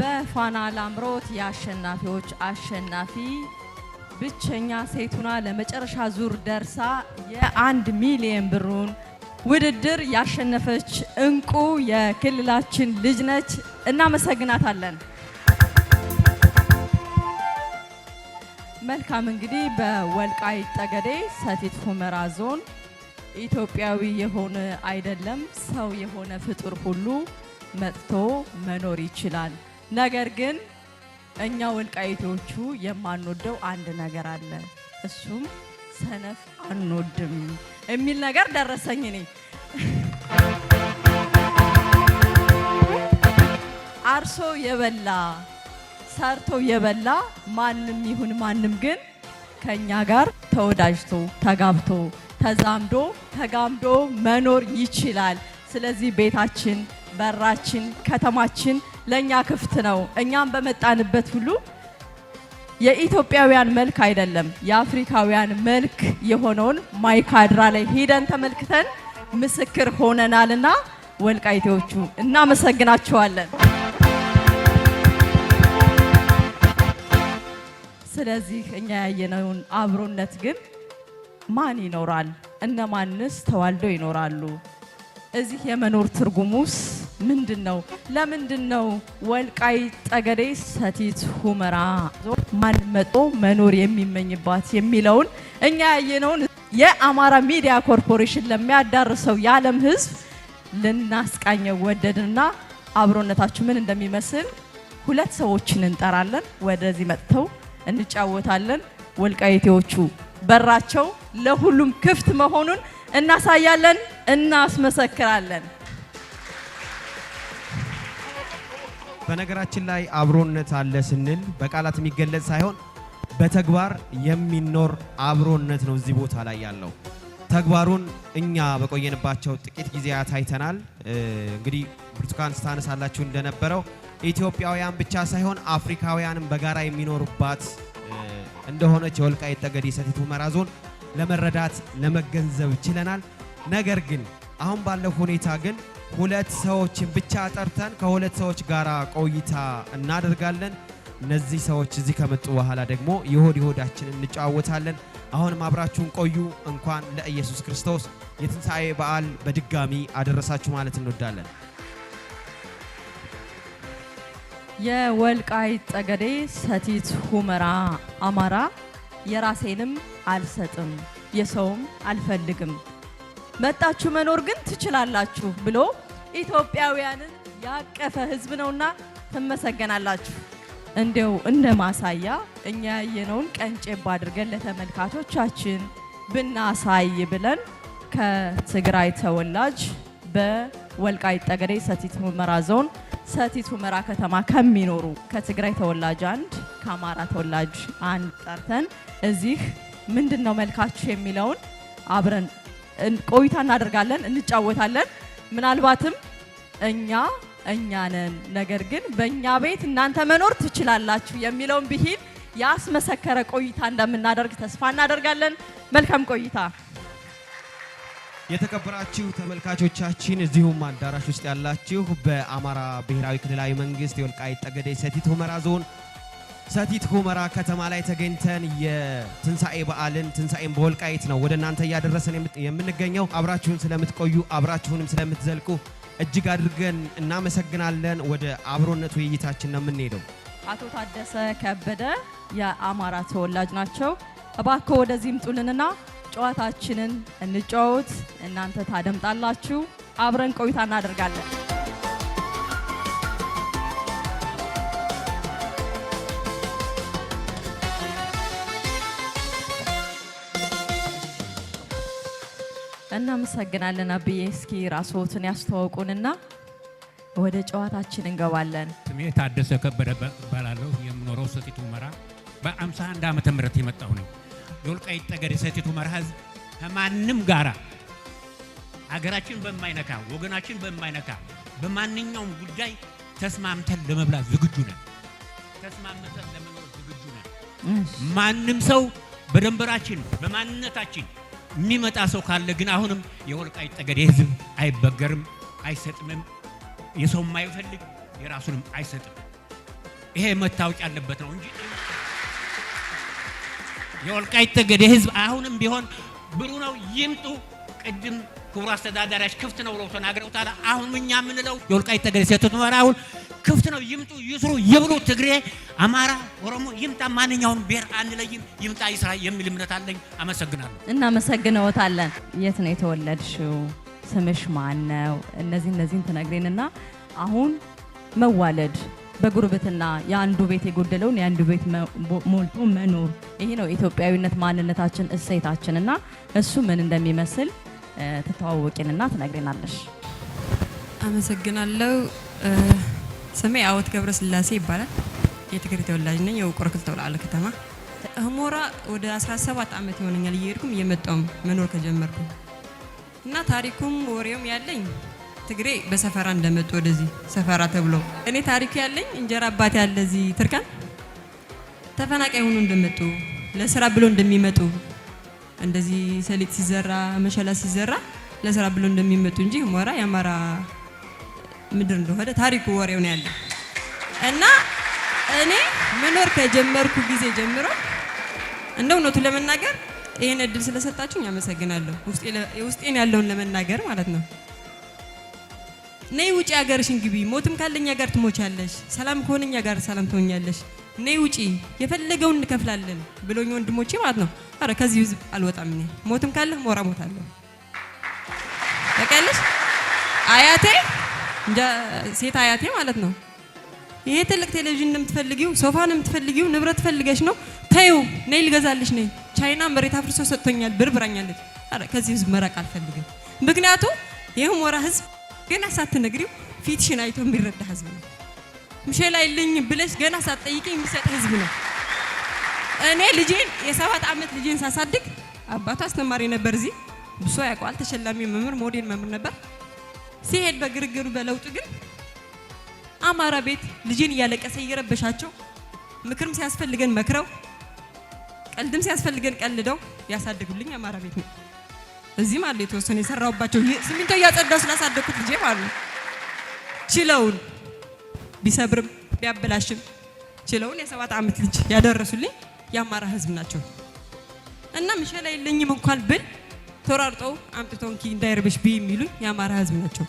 በፋና ላምሮት የአሸናፊዎች አሸናፊ ብቸኛ ሴቱና ለመጨረሻ ዙር ደርሳ የ1 ሚሊዮን ብሩን ውድድር ያሸነፈች እንቁ የክልላችን ልጅ ነች። እናመሰግናታለን። መልካም እንግዲህ በወልቃይት ጠገዴ ሰቲት ሁመራ ዞን ኢትዮጵያዊ የሆነ አይደለም ሰው የሆነ ፍጡር ሁሉ መጥቶ መኖር ይችላል። ነገር ግን እኛ ወልቃይቶቹ የማንወደው አንድ ነገር አለ። እሱም ሰነፍ አንወድም የሚል ነገር ደረሰኝ። እኔ አርሶ የበላ ሰርቶ የበላ ማንም ይሁን ማንም ግን ከኛ ጋር ተወዳጅቶ ተጋብቶ ተዛምዶ ተጋምዶ መኖር ይችላል። ስለዚህ ቤታችን፣ በራችን፣ ከተማችን ለኛ ክፍት ነው። እኛም በመጣንበት ሁሉ የኢትዮጵያውያን መልክ አይደለም የአፍሪካውያን መልክ የሆነውን ማይካድራ ላይ ሄደን ተመልክተን ምስክር ሆነናልና ወልቃይቴዎቹ እናመሰግናቸዋለን። ስለዚህ እኛ ያየነውን አብሮነት ግን ማን ይኖራል? እነማንስ ተዋልደው ይኖራሉ? እዚህ የመኖር ትርጉሙስ ምንድነው? ለምንድነው ወልቃይት ጠገዴ ሰቲት ሁመራ ማን መጦ መኖር የሚመኝባት የሚለውን እኛ ያየነውን የአማራ ሚዲያ ኮርፖሬሽን ለሚያዳርሰው የዓለም ሕዝብ ልናስቃኘው ወደድንና አብሮነታችሁ ምን እንደሚመስል 2 ሰዎችን እንጠራለን። ወደዚህ መጥተው እንጫወታለን። ወልቃይቴዎቹ በራቸው ለሁሉም ክፍት መሆኑን እናሳያለን፣ እናስመሰክራለን። በነገራችን ላይ አብሮነት አለ ስንል በቃላት የሚገለጽ ሳይሆን በተግባር የሚኖር አብሮነት ነው እዚህ ቦታ ላይ ያለው። ተግባሩን እኛ በቆየንባቸው ጥቂት ጊዜያት አይተናል። እንግዲህ ብርቱካን ስታነሳላችሁ እንደነበረው ኢትዮጵያውያን ብቻ ሳይሆን አፍሪካውያንም በጋራ የሚኖሩባት እንደሆነች የወልቃይት ጠገዴ ሰቲት ሁመራ ዞን ለመረዳት ለመገንዘብ ችለናል። ነገር ግን አሁን ባለው ሁኔታ ግን 2 ሰዎችን ብቻ ጠርተን ከ2 ሰዎች ጋር ቆይታ እናደርጋለን። እነዚህ ሰዎች እዚህ ከመጡ በኋላ ደግሞ የሆድ የሆዳችንን እንጫወታለን። አሁንም አብራችሁን ቆዩ። እንኳን ለኢየሱስ ክርስቶስ የትንሣኤ በዓል በድጋሚ አደረሳችሁ ማለት እንወዳለን። የወልቃይት ጠገዴ ሰቲት ሁመራ አማራ የራሴንም አልሰጥም የሰውም አልፈልግም መጣችሁ መኖር ግን ትችላላችሁ ብሎ ኢትዮጵያውያንን ያቀፈ ሕዝብ ነውና ትመሰገናላችሁ። እንደው እንደ ማሳያ እኛ ያየነውን ቀንጨብ አድርገን ለተመልካቾቻችን ብናሳይ ብለን ከትግራይ ተወላጅ በወልቃይት ጠገዴ ሰቲት ሁመራ ዞን ሰቲት ሁመራ ከተማ ከሚኖሩ ከትግራይ ተወላጅ አንድ ከአማራ ተወላጅ አንድ ጠርተን እዚህ ምንድነው መልካችሁ የሚለውን አብረን ቆይታ እናደርጋለን፣ እንጫወታለን። ምናልባትም እኛ ነን ነገር ግን በእኛ ቤት እናንተ መኖር ትችላላችሁ የሚለውን ብሂል ያስመሰከረ ቆይታ እንደምናደርግ ተስፋ እናደርጋለን። መልካም ቆይታ። የተከበራችሁ ተመልካቾቻችን እዚሁም አዳራሽ ውስጥ ያላችሁ በአማራ ብሔራዊ ክልላዊ መንግስት የወልቃይት ጠገዴ ሰቲት ሁመራ ዞን ሰቲት ሁመራ ከተማ ላይ ተገኝተን የትንሣኤ በዓልን ትንሣኤን በወልቃይት ነው ወደ እናንተ እያደረሰን የምንገኘው። አብራችሁን ስለምትቆዩ አብራችሁንም ስለምትዘልቁ እጅግ አድርገን እናመሰግናለን። ወደ አብሮነት ውይይታችን ነው የምንሄደው። አቶ ታደሰ ከበደ የአማራ ተወላጅ ናቸው። እባክዎ ወደዚህ ምጡልንና ጨዋታችንን እንጫወት። እናንተ ታደምጣላችሁ፣ አብረን ቆይታ እናደርጋለን። እናመሰግናለን። አብዬ እስኪ ራስዎትን ያስተዋውቁንና ወደ ጨዋታችን እንገባለን። ስሜ ታደሰ ከበደ እባላለሁ። የምኖረው ሰቲት ሁመራ በ51 ዓመተ ምህረት የመጣሁ ነው። የወልቃይት ጠገዴ ሰቲት ሁመራ ሕዝብ ከማንም ጋራ ሀገራችን በማይነካ ወገናችን በማይነካ በማንኛውም ጉዳይ ተስማምተን ለመብላት ዝግጁ ነን። ተስማምተን ለመኖር ዝግጁ ነን። ማንም ሰው በደንበራችን በማንነታችን የሚመጣ ሰው ካለ ግን አሁንም የወልቃይት ጠገዴ ሕዝብ አይበገርም፣ አይሰጥምም። የሰው የማይፈልግ የራሱንም አይሰጥም። ይሄ መታወቅ ያለበት ነው እንጂ የወልቃይት ጠገዴ ህዝብ አሁንም ቢሆን ብሩ ነው ይምጡ። ቅድም ክቡር አስተዳዳሪያች ክፍት ነው ብለው ተናግረውታል። አሁን እኛ የምንለው የወልቃይት ጠገዴ ሰቲት ሁመራ አሁን ክፍት ነው፣ ይምጡ፣ ይስሩ፣ ይብሉ። ትግሬ፣ አማራ፣ ኦሮሞ ይምጣ፣ ማንኛውንም ብሔር አንለይም፣ ይምጣ ይስራ የሚል እምነት አለኝ። አመሰግናለሁ። እናመሰግነዎታለን። የት ነው የተወለድሽው? ስምሽ ማን ነው? እነዚህን ትነግሪንና አሁን መዋለድ በጉርብትና የአንዱ ቤት የጎደለውን የአንዱ ቤት ሞልቶ መኖር ይሄ ነው ኢትዮጵያዊነት ማንነታችን እሴታችንና እሱ ምን እንደሚመስል ተተዋወቂንና ትነግሪናለሽ። አመሰግናለሁ። ስሜ አወት ገብረስላሴ ይባላል። የትግሬ ተወላጅ ነኝ። የውቅሮ ክልል ተውላለ ከተማ ሁመራ ወደ 17 ዓመት ይሆነኛል እየሄድኩም እየመጣሁም መኖር ከጀመርኩ እና ታሪኩም ወሬውም ያለኝ ትግሬ በሰፈራ እንደመጡ ወደዚህ ሰፈራ ተብሎ እኔ ታሪክ ያለኝ እንጀራ አባት ያለ እዚህ ትርካን ተፈናቃይ ሆኖ እንደመጡ ለስራ ብሎ እንደሚመጡ እንደዚህ ሰሊጥ ሲዘራ መሸላ ሲዘራ ለስራ ብሎ እንደሚመጡ እንጂ ሁመራ የአማራ ምድር እንደሆነ ታሪኩ ወሬው ነው ያለ እና እኔ መኖር ከጀመርኩ ጊዜ ጀምሮ እንደው ነው ለመናገር ይሄን እድል ስለሰጣችሁኝ አመሰግናለሁ። ውስጤን ያለውን ለመናገር ማለት ነው። ነይ ውጪ ሀገርሽን ግቢ፣ ሞትም ካለኛ ጋር ትሞቻለሽ፣ ሰላም ከሆነኛ ጋር ሰላም ትሆኛለሽ፣ ነይ ውጪ የፈለገውን እንከፍላለን ብሎኝ ወንድሞቼ ማለት ነው። አረ ከዚህ ህዝብ አልወጣም እኔ ሞትም ካለ ሞራ ሞታለሁ። ተቀልሽ አያቴ እንጃ ሴት አያቴ ማለት ነው። ይሄ ትልቅ ቴሌቪዥን እንደምትፈልጊው ሶፋ ነው የምትፈልጊው ንብረት ፈልገሽ ነው ተይው ነይ ልገዛልሽ ነይ ቻይና መሬት አፍርሶ ሰጥቶኛል ብር ብራኛለች። አረ ከዚህ ህዝብ መራቅ አልፈልግም። ምክንያቱም የሁመራ ህዝብ ገና ሳትነግሪው ፊትሽን አይቶ የሚረዳ ህዝብ ነው። ምሸላ ይልኝ ብለሽ ገና ሳትጠይቂ የሚሰጥ ህዝብ ነው። እኔ ልጄን የ7 ዓመት ልጄን ሳሳድግ አባቱ አስተማሪ ነበር። እዚህ ብሶ ያውቀዋል። ተሸላሚ መምህር ሞዴል መምህር ነበር። ሲሄድ በግርግሩ በለውጥ ግን አማራ ቤት ልጄን እያለቀሰ እየረበሻቸው ምክርም ሲያስፈልገን መክረው ቀልድም ሲያስፈልገን ቀልደው ያሳድጉልኝ አማራ ቤት ነው። እዚህ ማለት የተወሰነ የሰራውባቸው ሲሚንቶ እያጸዳው ስላሳደኩት ልጄ ማለት ነው። ችለውን ቢሰብርም ቢያበላሽም ችለውን የ7 ዓመት ልጅ ያደረሱልኝ የአማራ ህዝብ ናቸው እና ምሸላ የለኝም እንኳን ብል ተራርጠው አምጥተውን ኪ እንዳይርብሽ ቢ የሚሉኝ የአማራ ህዝብ ናቸው።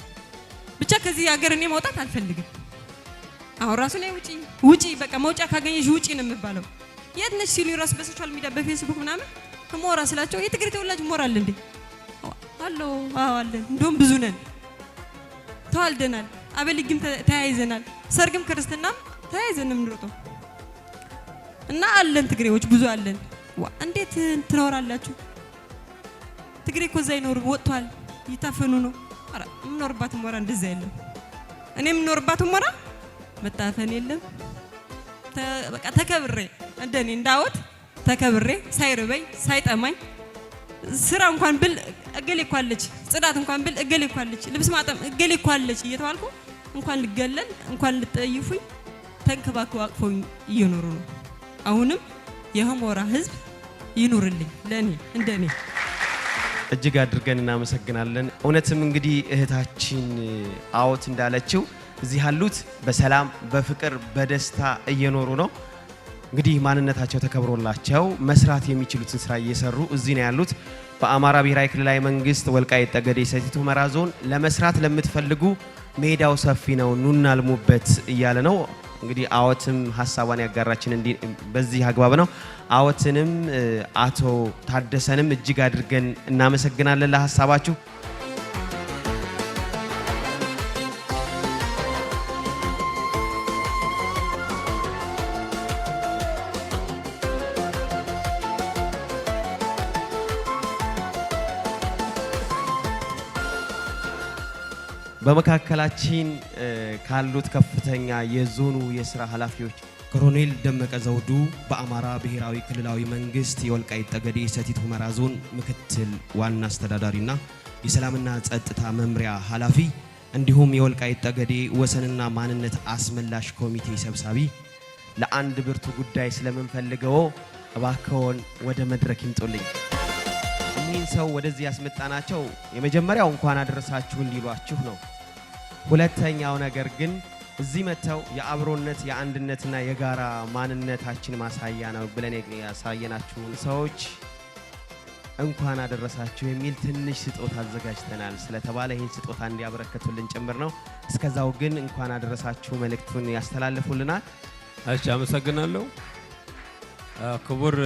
ብቻ ከዚህ ሀገር እኔ መውጣት አልፈልግም። አሁን ራሱ ላይ ውጪ በቃ መውጫ ካገኘሽ ውጪ ነው የምባለው። የት ነሽ ሲሉ ራሱ በሶሻል ሚዲያ በፌስቡክ ምናምን ሁመራ ስላቸው የትግሬ ተወላጅ ሁመራ አለ እንዴ? አሎ አለን። እንደውም ብዙ ነን፣ ተዋልደናል፣ አበልግም ተያይዘናል፣ ሰርግም ክርስትናም ተያይዘን የምንሮጠው እና አለን ትግሬዎች ብዙ አለን። እንዴት ትኖራላችሁ? ትግሬ እኮ እዛ አይኖርም፣ ወጥቷል፣ ይታፈኑ ነው። አረ የምኖርባት ሁመራ እንደዛ የለም። እኔ የምኖርባት ሁመራ መታፈን የለም። በቃ ተከብሬ እንደኔ እንዳወት ተከብሬ ሳይርበኝ ሳይጠማኝ ስራ እንኳን ብል እገሌ እኮ አለች፣ ጽዳት እንኳን ብል እገሌ እኮ አለች፣ ልብስ ማጠብ እገሌ እኮ አለች እየተባልኩ እንኳን ልገለል እንኳን ልጠይፉኝ ተንከባክበው አቅፈውኝ እየኖሩ ነው። አሁንም የሁመራ ህዝብ ይኑርልኝ ለኔ እንደኔ። እጅግ አድርገን እናመሰግናለን። እውነትም እንግዲህ እህታችን አወት እንዳለችው እዚህ ያሉት በሰላም በፍቅር በደስታ እየኖሩ ነው። እንግዲህ ማንነታቸው ተከብሮላቸው መስራት የሚችሉትን ስራ እየሰሩ እዚህ ነው ያሉት። በአማራ ብሔራዊ ክልላዊ መንግስት ወልቃይት ጠገዴ ሰቲት ሁመራ ዞን ለመስራት ለምትፈልጉ ሜዳው ሰፊ ነው፣ ኑና ልሙበት እያለ ነው። እንግዲህ አወትም ሀሳቧን ያጋራችን እንዲህ በዚህ አግባብ ነው። አወትንም አቶ ታደሰንም እጅግ አድርገን እናመሰግናለን ለሀሳባችሁ። በመካከላችን ካሉት ከፍተኛ የዞኑ የስራ ኃላፊዎች ኮሎኔል ደመቀ ዘውዱ በአማራ ብሔራዊ ክልላዊ መንግስት የወልቃይት ጠገዴ ሰቲት ሁመራ ዞን ምክትል ዋና አስተዳዳሪና የሰላምና ጸጥታ መምሪያ ኃላፊ እንዲሁም የወልቃይት ጠገዴ ወሰንና ማንነት አስመላሽ ኮሚቴ ሰብሳቢ ለአንድ ብርቱ ጉዳይ ስለምንፈልገው እባክዎን ወደ መድረክ ይምጡልኝ። እኚህን ሰው ወደዚህ ያስመጣናቸው የመጀመሪያው እንኳን አደረሳችሁ እንዲሏችሁ ነው። ሁለተኛው ነገር ግን እዚህ መተው የአብሮነት የአንድነትና የጋራ ማንነታችን ማሳያ ነው ብለን ያሳየናችሁን ሰዎች እንኳን አደረሳችሁ የሚል ትንሽ ስጦታ አዘጋጅተናል ስለተባለ ይሄን ስጦታ እንዲያበረከቱልን ጭምር ነው። እስከዛው ግን እንኳን አደረሳችሁ መልእክቱን ያስተላልፉልናል። እሺ አመሰግናለሁ። ክቡር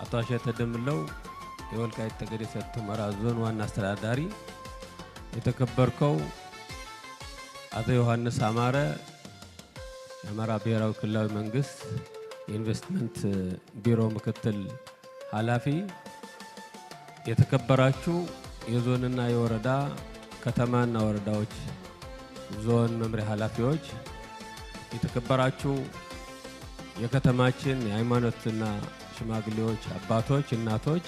አቶ አሸተ ደምለው የወልቃይት ጠገዴ ሰቲት ሁመራ ዞን ዋና አስተዳዳሪ፣ የተከበርከው አቶ ዮሐንስ አማረ የአማራ ብሔራዊ ክልላዊ መንግስት የኢንቨስትመንት ቢሮ ምክትል ኃላፊ፣ የተከበራችሁ የዞንና የወረዳ ከተማና ወረዳዎች ዞን መምሪያ ኃላፊዎች፣ የተከበራችሁ የከተማችን የሃይማኖትና ሽማግሌዎች፣ አባቶች፣ እናቶች፣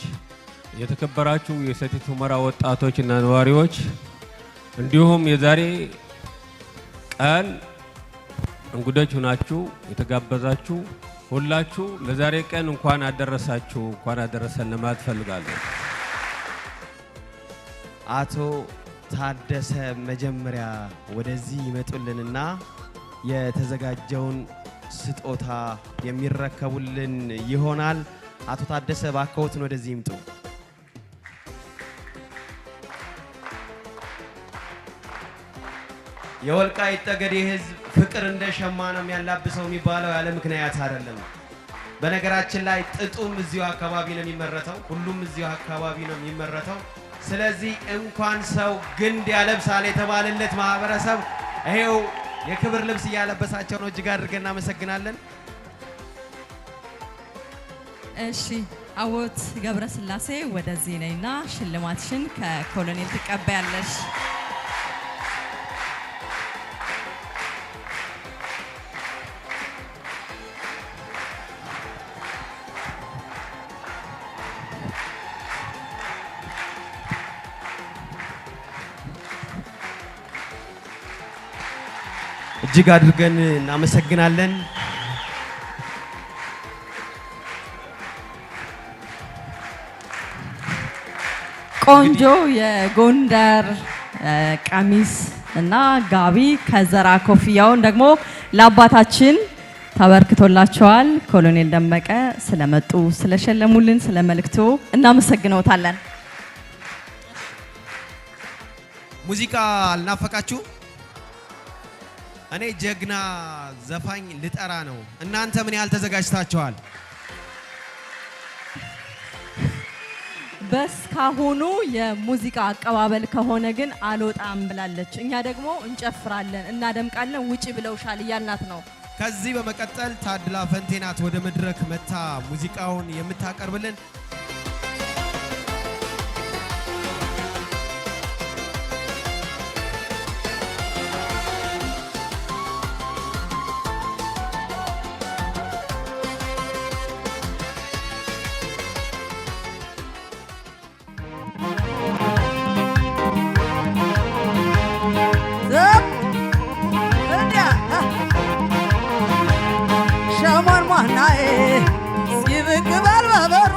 የተከበራችሁ የሰቲት ሁመራ ወጣቶችና ነዋሪዎች፣ እንዲሁም የዛሬ ቀን እንግዶች ሆናችሁ የተጋበዛችሁ ሁላችሁ ለዛሬ ቀን እንኳን አደረሳችሁ እንኳን አደረሰን ለማለት ፈልጋለሁ። አቶ ታደሰ መጀመሪያ ወደዚህ ይመጡልንና የተዘጋጀውን ስጦታ የሚረከቡልን ይሆናል። አቶ ታደሰ ባከውትን ወደዚህ ይምጡ። የወልቃይት ጠገዴ ህዝብ ፍቅር እንደ ሸማ ነው የሚያላብሰው የሚባለው ያለ ምክንያት አይደለም። በነገራችን ላይ ጥጡም እዚሁ አካባቢ ነው የሚመረተው፣ ሁሉም እዚሁ አካባቢ ነው የሚመረተው። ስለዚህ እንኳን ሰው ግንድ ያለብሳል የተባለለት ማህበረሰብ ይሄው የክብር ልብስ እያለበሳቸው ነው። እጅግ አድርገን እናመሰግናለን። እሺ አወት ገብረስላሴ ወደዚህ ነይና ሽልማትሽን ከኮሎኔል ትቀበያለሽ። እጅግ አድርገን እናመሰግናለን። ቆንጆ የጎንደር ቀሚስ እና ጋቢ ከዘራ ኮፍያውን ደግሞ ለአባታችን ተበርክቶላቸዋል። ኮሎኔል ደመቀ ስለመጡ ስለሸለሙልን ስለመልእክቱ እናመሰግነውታለን። ሙዚቃ አልናፈቃችሁ? እኔ ጀግና ዘፋኝ ልጠራ ነው። እናንተ ምን ያህል ተዘጋጅታችኋል? በስካሁኑ የሙዚቃ አቀባበል ከሆነ ግን አልወጣም ብላለች። እኛ ደግሞ እንጨፍራለን እናደምቃለን ውጪ ብለውሻል እያልናት ነው። ከዚህ በመቀጠል ታድላ ፈንቴናት ወደ መድረክ መታ ሙዚቃውን የምታቀርብልን። ሸሞን ሞናዬ ሲብቅ በልበበሩ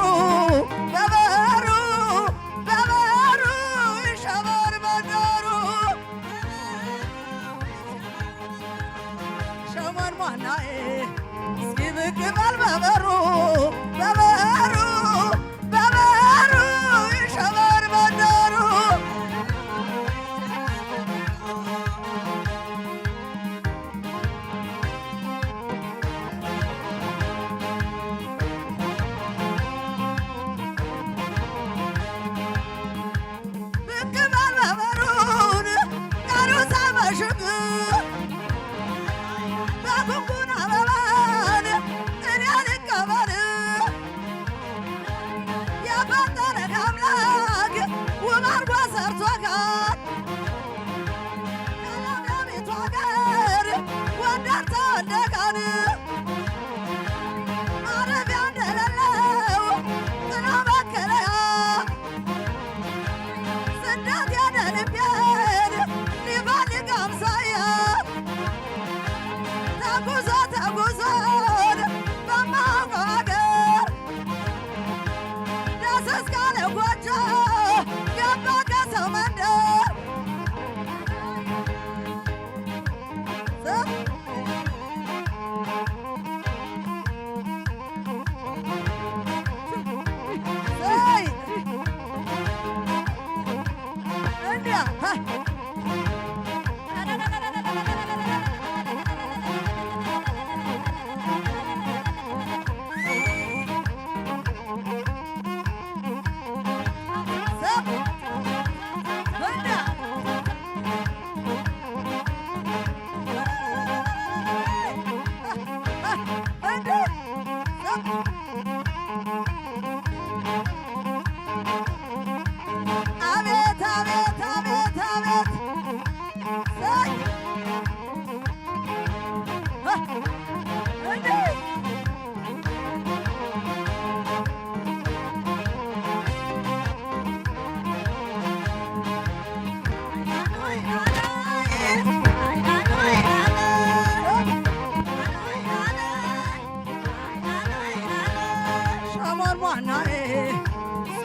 ሸመን ሟናዬ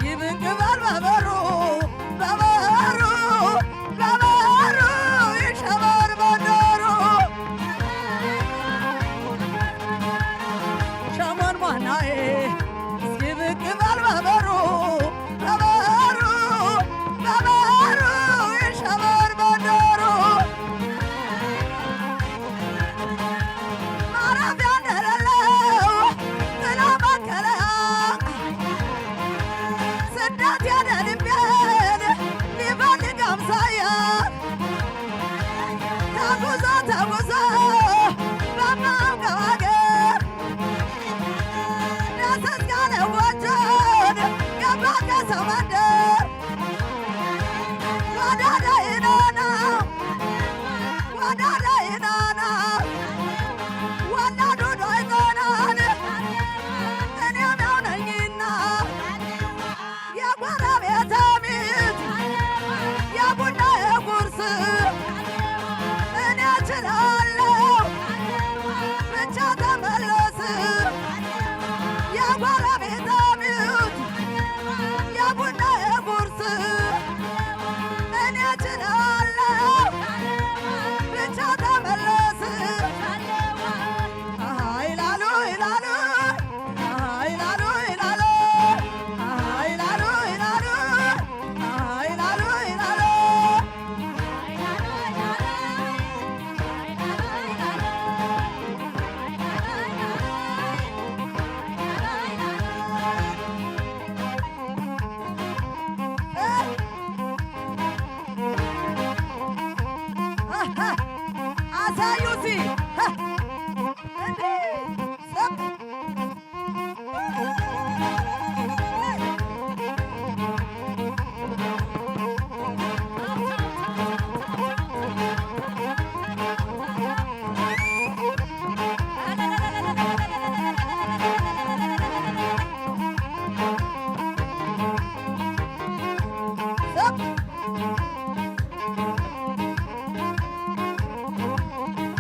ይብቅ በል በበሩ በበሩ በበሩ ይሸበር መንደሩ ሸመን ሟናዬ ይብቅ በል በበሩ በበሩ በበሩ ይሸበር መንደሩ ማረፊያ እንደሌለው ጥላ መከለያ ስደት ያለ ልቤን ሊፈልግ አምሳያ ተጉዞ ተጉዞ በማያውቀው አገር ደሰት ያለ ጎጆን ገባ ከሰው መንደር ወዳዳዬ ናና ወዳዳዬ ናና ወላዱ ዶይቶናን እኔም ያው ነኝና የጎረቤት ሚስት የቡና የቁርስ እኔ እችላለሁ ብቻ ተመለስ የጎረቤት ሚስት የቡና የቁርስ እኔ እችላለሁ ብቻ ተመለስ ይላሉ ይላሉ ይላሉ ይላሉ ይላሉ ይላሉ ይላሉ ይላሉ አሳዩሲ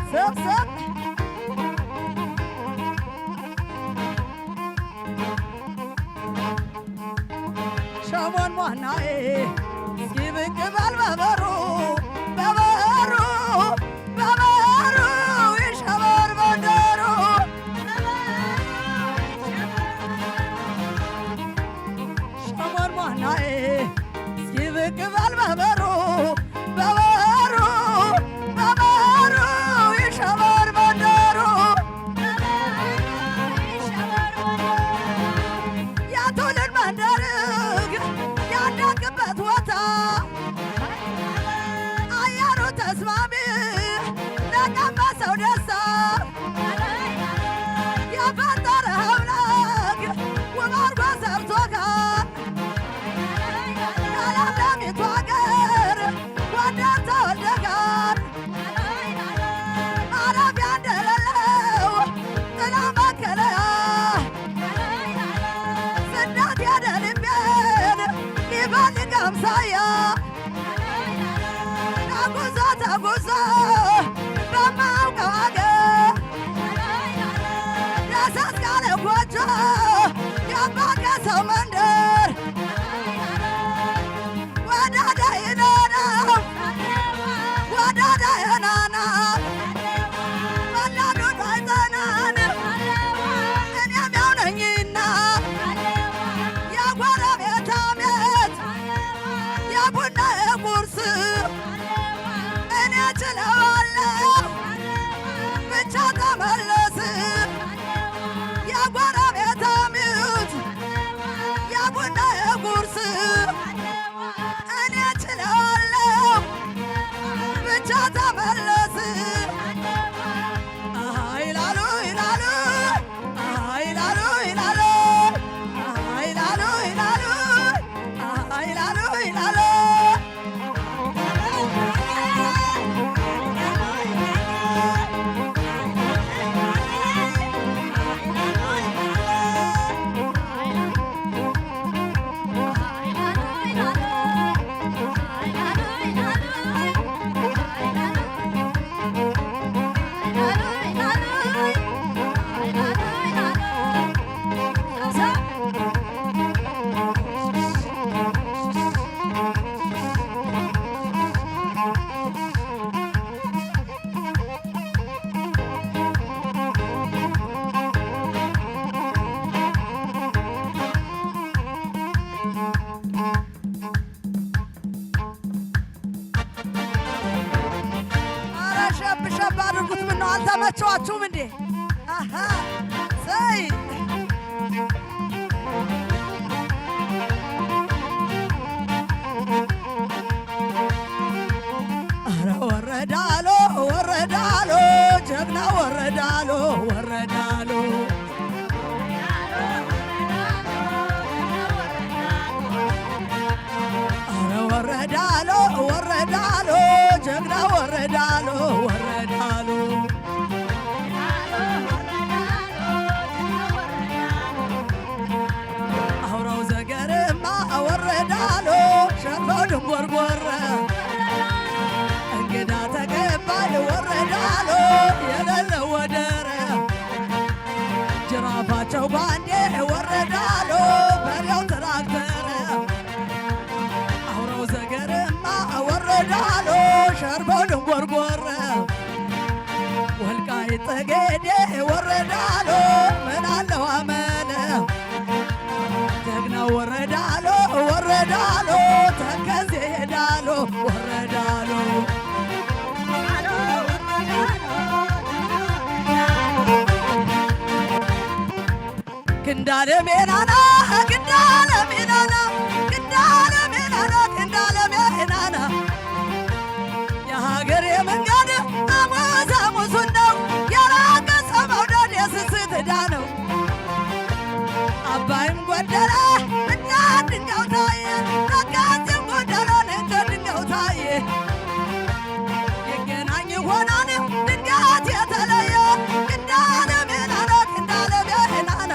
ሰብ ሸሞን ሟናዬ እስኪ ብቅ በል በበሩ በበሩ በበሩ ይሸበር መንደሩ ሸሞን ሟናዬ እስኪ ብቅ በል በበሩ በበሩ በበሩ ይሸበር መንደሩ የትውልድ መንደር ያደግበት ቦታ አየሩ ተስማሚ ለቀመሰው ደስታ የፈጠረ አምላክ ውብ አድርጎ ሰርቶታል ከለምለሚቱ አገር ጎንደር ተወልደሃል ማረፊያ እንደሌለው ጥላ መከለያ ስደት ያለ ልቤን ሊፈልግ አምሳያ ተጉዞ ተጉዞ በማያውቀው አገር ደሰት ያለ ጎጆ ገባ ከሰው መንደር ወዳዳዬ ናና ወዳዳዬ ናና ወላዱ ዶይቶናን እኔም ያው ነኝና የጎረቤት ሚስት የቡና የቁርስ እኔ እችላለሁ ብቻ ተመለስ የጎረቤት ሚስት አልተመቸዋችሁም እንዴ? አሃ ሰይ አረ ወረዳሎ ወረዳሎ ጀግና ወረዳሎ ወረዳሎ አረ ወረዳሎ ወረዳሎ ጀግና ወረዳሎ ወረዳሎ አውራው ዘገርማ ወረዳሎ ሸንጎ ድንጎርጎር እንግዳ ተቀባይ ወረዳሎ የሌለ ወደረ ጅራፋቸው ባንዴ ወረዳሎ በሬው ትራክተር አውራው ዘገርማ ወረዳሎ ሸርቦ ድንጎርጎር ወልቃይት ጠገዴ ወረዳሎ ምን አለው አመለ ጀግና ወረዳሎ ወረዳሎ ተከዜ ሄዳሎ ወረዳሎ ግንዳለ ሜናና ግንዳለ ሜናና ግንዳለ ሜናና ግንዳለ ሜናና የሀገር የመንገድ አሞዛሙዙን ነው የራቀ መውደድ የስስት ዕዳ ነው አባይም ጎደለ እንደ ድንጋው ታየ ተጋዝም ጎደለ እንደ ድንጋው ታየ ይገናኝ ሆናን ድንጋት የተለየ ግንዳለ ሜናና ግንዳለ ሜናና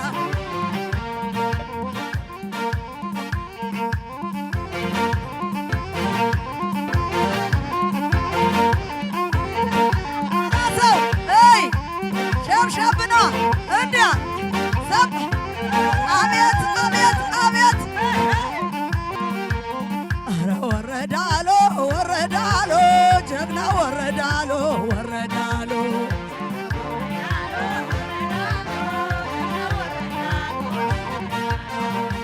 ሸብሸብና እንዳ ሰብ አቤት አቤት አቤት አረ ወረዳሎ ወረዳሎ ጀግና ወረዳሎ ወረዳሎ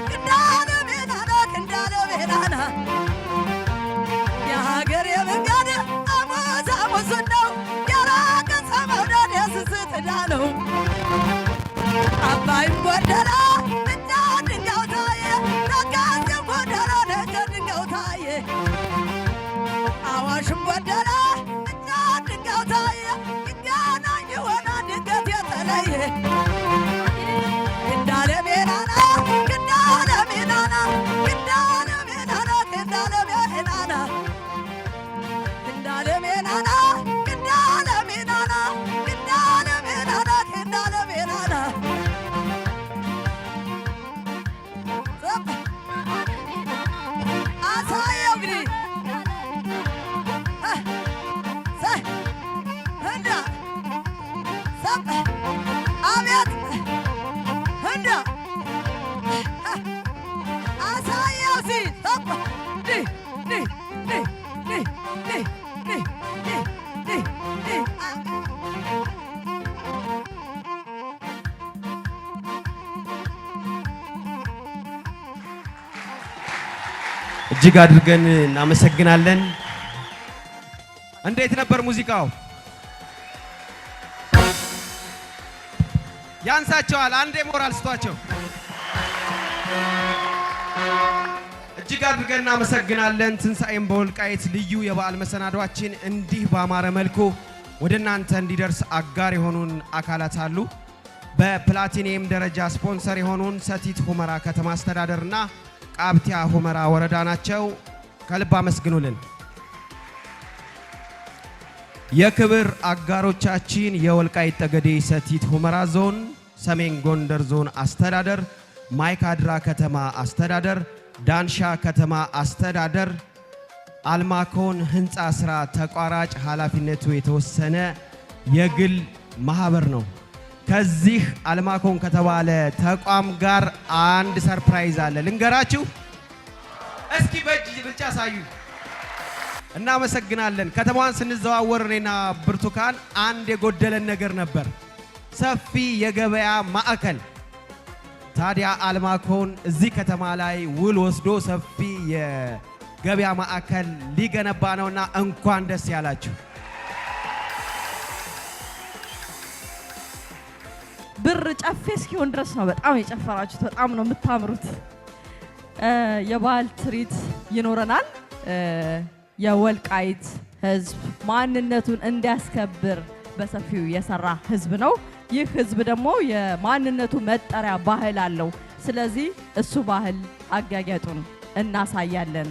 ግንዳለ ሜናና ግንዳለ ሜናና የሀገር የመንገድ አሞዛሙዙን ነው የራቀን ሰመውደድ የስስት ዕዳ ነው አባይም ጎደለ እንደ ድንጋው ታየ ተጋዝም ጎደለ እንደ ድንጋው ታየ አዋሽም ጎደለ እንደ ድንጋው ታየ ይገናኝ ሆና ድንገት የተለየ ግንዳለ ሜናና ግንዳለ ሜናና ግንዳለ ሜናና ግንዳለ ሜናና ግንዳለ ሜናና ግንዳለ ሜናና ግንዳለ ሜናና ግንዳለ ሜናና አሳየው እንግዲህ እንዳ ሰብ አቤት እንዳ አሳየው ሲ ሰብ ዲ ዲ ዲ ዲ ዲ ዲ ዲ ዲ እጅግ አድርገን እናመሰግናለን። እንዴት ነበር ሙዚቃው? ያንሳቸዋል። አንዴ ሞራል ስጧቸው። እጅግ አድርገን እናመሰግናለን። ትንሣኤም በወልቃይት ልዩ የበዓል መሰናዷችን እንዲህ ባማረ መልኩ ወደ እናንተ እንዲደርስ አጋር የሆኑን አካላት አሉ። በፕላቲኒየም ደረጃ ስፖንሰር የሆኑን ሰቲት ሁመራ ከተማ አስተዳደርና ቃብቲያ ሁመራ ወረዳ ናቸው። ከልብ አመስግኑልን። የክብር አጋሮቻችን የወልቃይት ጠገዴ ሰቲት ሁመራ ዞን፣ ሰሜን ጎንደር ዞን አስተዳደር፣ ማይካድራ ከተማ አስተዳደር፣ ዳንሻ ከተማ አስተዳደር፣ አልማኮን ህንፃ ስራ ተቋራጭ ኃላፊነቱ የተወሰነ የግል ማህበር ነው። ከዚህ አልማኮን ከተባለ ተቋም ጋር አንድ ሰርፕራይዝ አለ። ልንገራችሁ። እስኪ በእጅ ብቻ ሳዩ። እናመሰግናለን። ከተማዋን ስንዘዋወር እኔና ብርቱካን አንድ የጎደለን ነገር ነበር፣ ሰፊ የገበያ ማዕከል። ታዲያ አልማኮን እዚህ ከተማ ላይ ውል ወስዶ ሰፊ የገበያ ማዕከል ሊገነባ ነውና እንኳን ደስ ያላችሁ። ጨፌ እስኪሆን ድረስ ነው በጣም የጨፈራችሁት። በጣም ነው የምታምሩት። የባህል ትርኢት ይኖረናል። የወልቃይት ህዝብ ማንነቱን እንዲያስከብር በሰፊው የሰራ ህዝብ ነው። ይህ ህዝብ ደግሞ የማንነቱ መጠሪያ ባህል አለው። ስለዚህ እሱ ባህል አጋጋጡን እናሳያለን።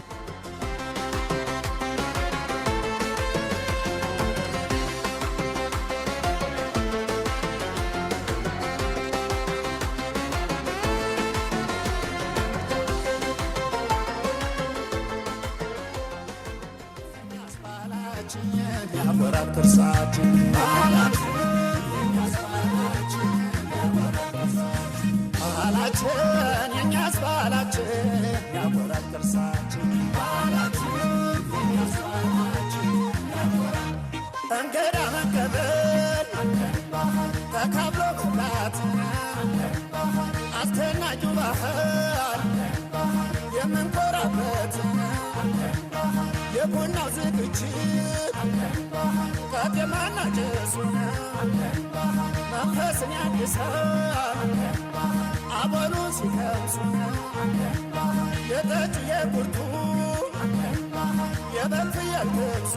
የቡናው ዝግጅት ከተማና ጭሱ መንፈስን ያድሳል አበሉን ሲቀምሱ የጠጁ የቁርጡ የበልፍ የልብሱ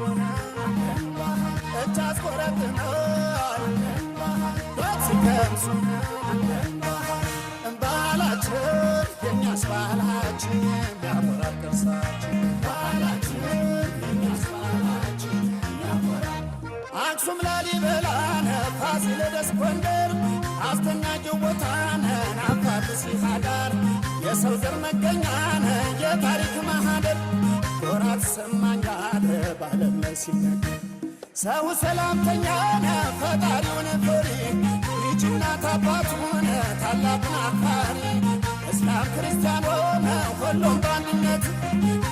እጅ አስቆረጥናል በት ሲቀምሱ ባህላችን የኛስ ባህላችን ያኮራል ቅርሳችን አክሱም ላሊበላን ፋሲለደስ ጎንደር አስደናቂው ቦታን አፋር ሲሃዳር የሰው ዘር መገኛን የታሪክ ማህደር ወራት ሰማኛል ባለም ላይ ሲነገር ሰው ሰላምተኛን ፈጣሪውን ፍሪ ልጅና አባቱን ታላቁን አፋሪ እስላም ክርስቲያን ሆነ ሁሉም በአንድነት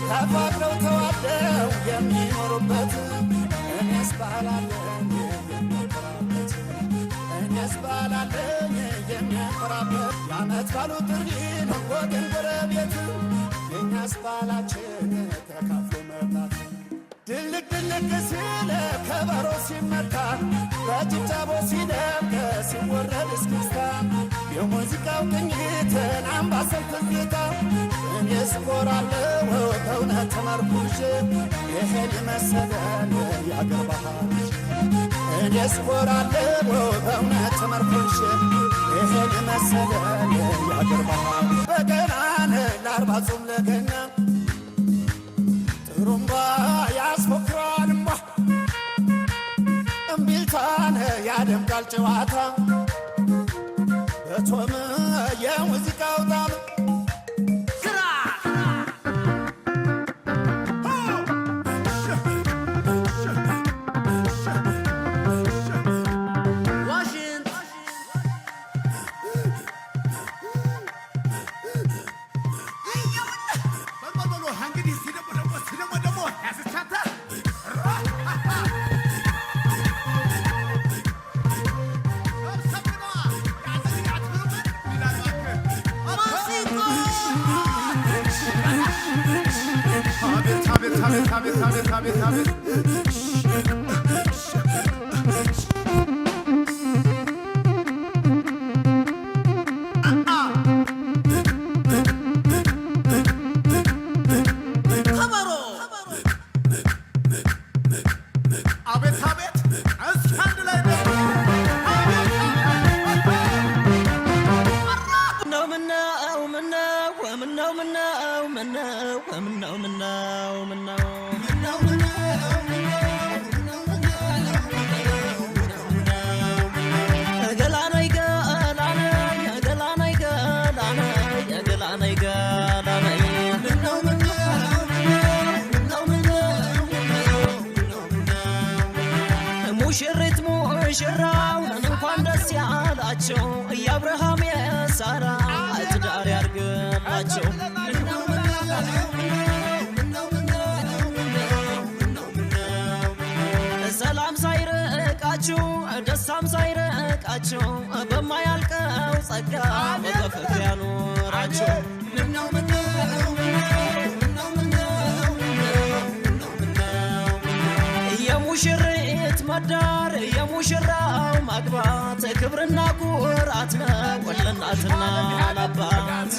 ተፋቅረው ተዋደው የሚኖሩበት እኔስ ባላለኝ የሚያኮራበት እኔስ ባላለኝ የሚያኮራበት የዓመት ባሉ ጥሪ ነው ወገን ጎረቤት የእኛስ ባላችን ተካፍሎ መብላት ድልቅ ድልቅ ሲል ከበሮ ሲመታ በጭብጨቦ ሲደምቅ ሲወረድ እስክስታ የሙዚቃው ቅኝትን አምባሰል ትዝታ እኔስ እኮራለሁ በእውነት ተመርኩዤ ይሄን መሰለን ያገር ባህል እኔስ እኮራለሁ በእውነት ተመርኩዤ ይሄን መሰለን ያገር ባህል በገናን ለአርባ ጾም ለገና ጥሩምባ ያስፎክራል እምባ እምቢልታን ያደምቃል ጨዋታ በቶም የሙዚቃው ጣም ሙሽሪት ሙሽራው እንኳን ደስ ያላቸው የአብርሃም የሳራ ትዳር ያርግላቸው ሰላም ሳይርቃችሁ ደስታም ሳይርቃችሁ በማያልቀው ጸጋ በፍቅር ያኖራችሁ የሙሽሪት መዳር የሙሽራው ማግባት ክብርና ኩራት ነው ለእናትና ለአባት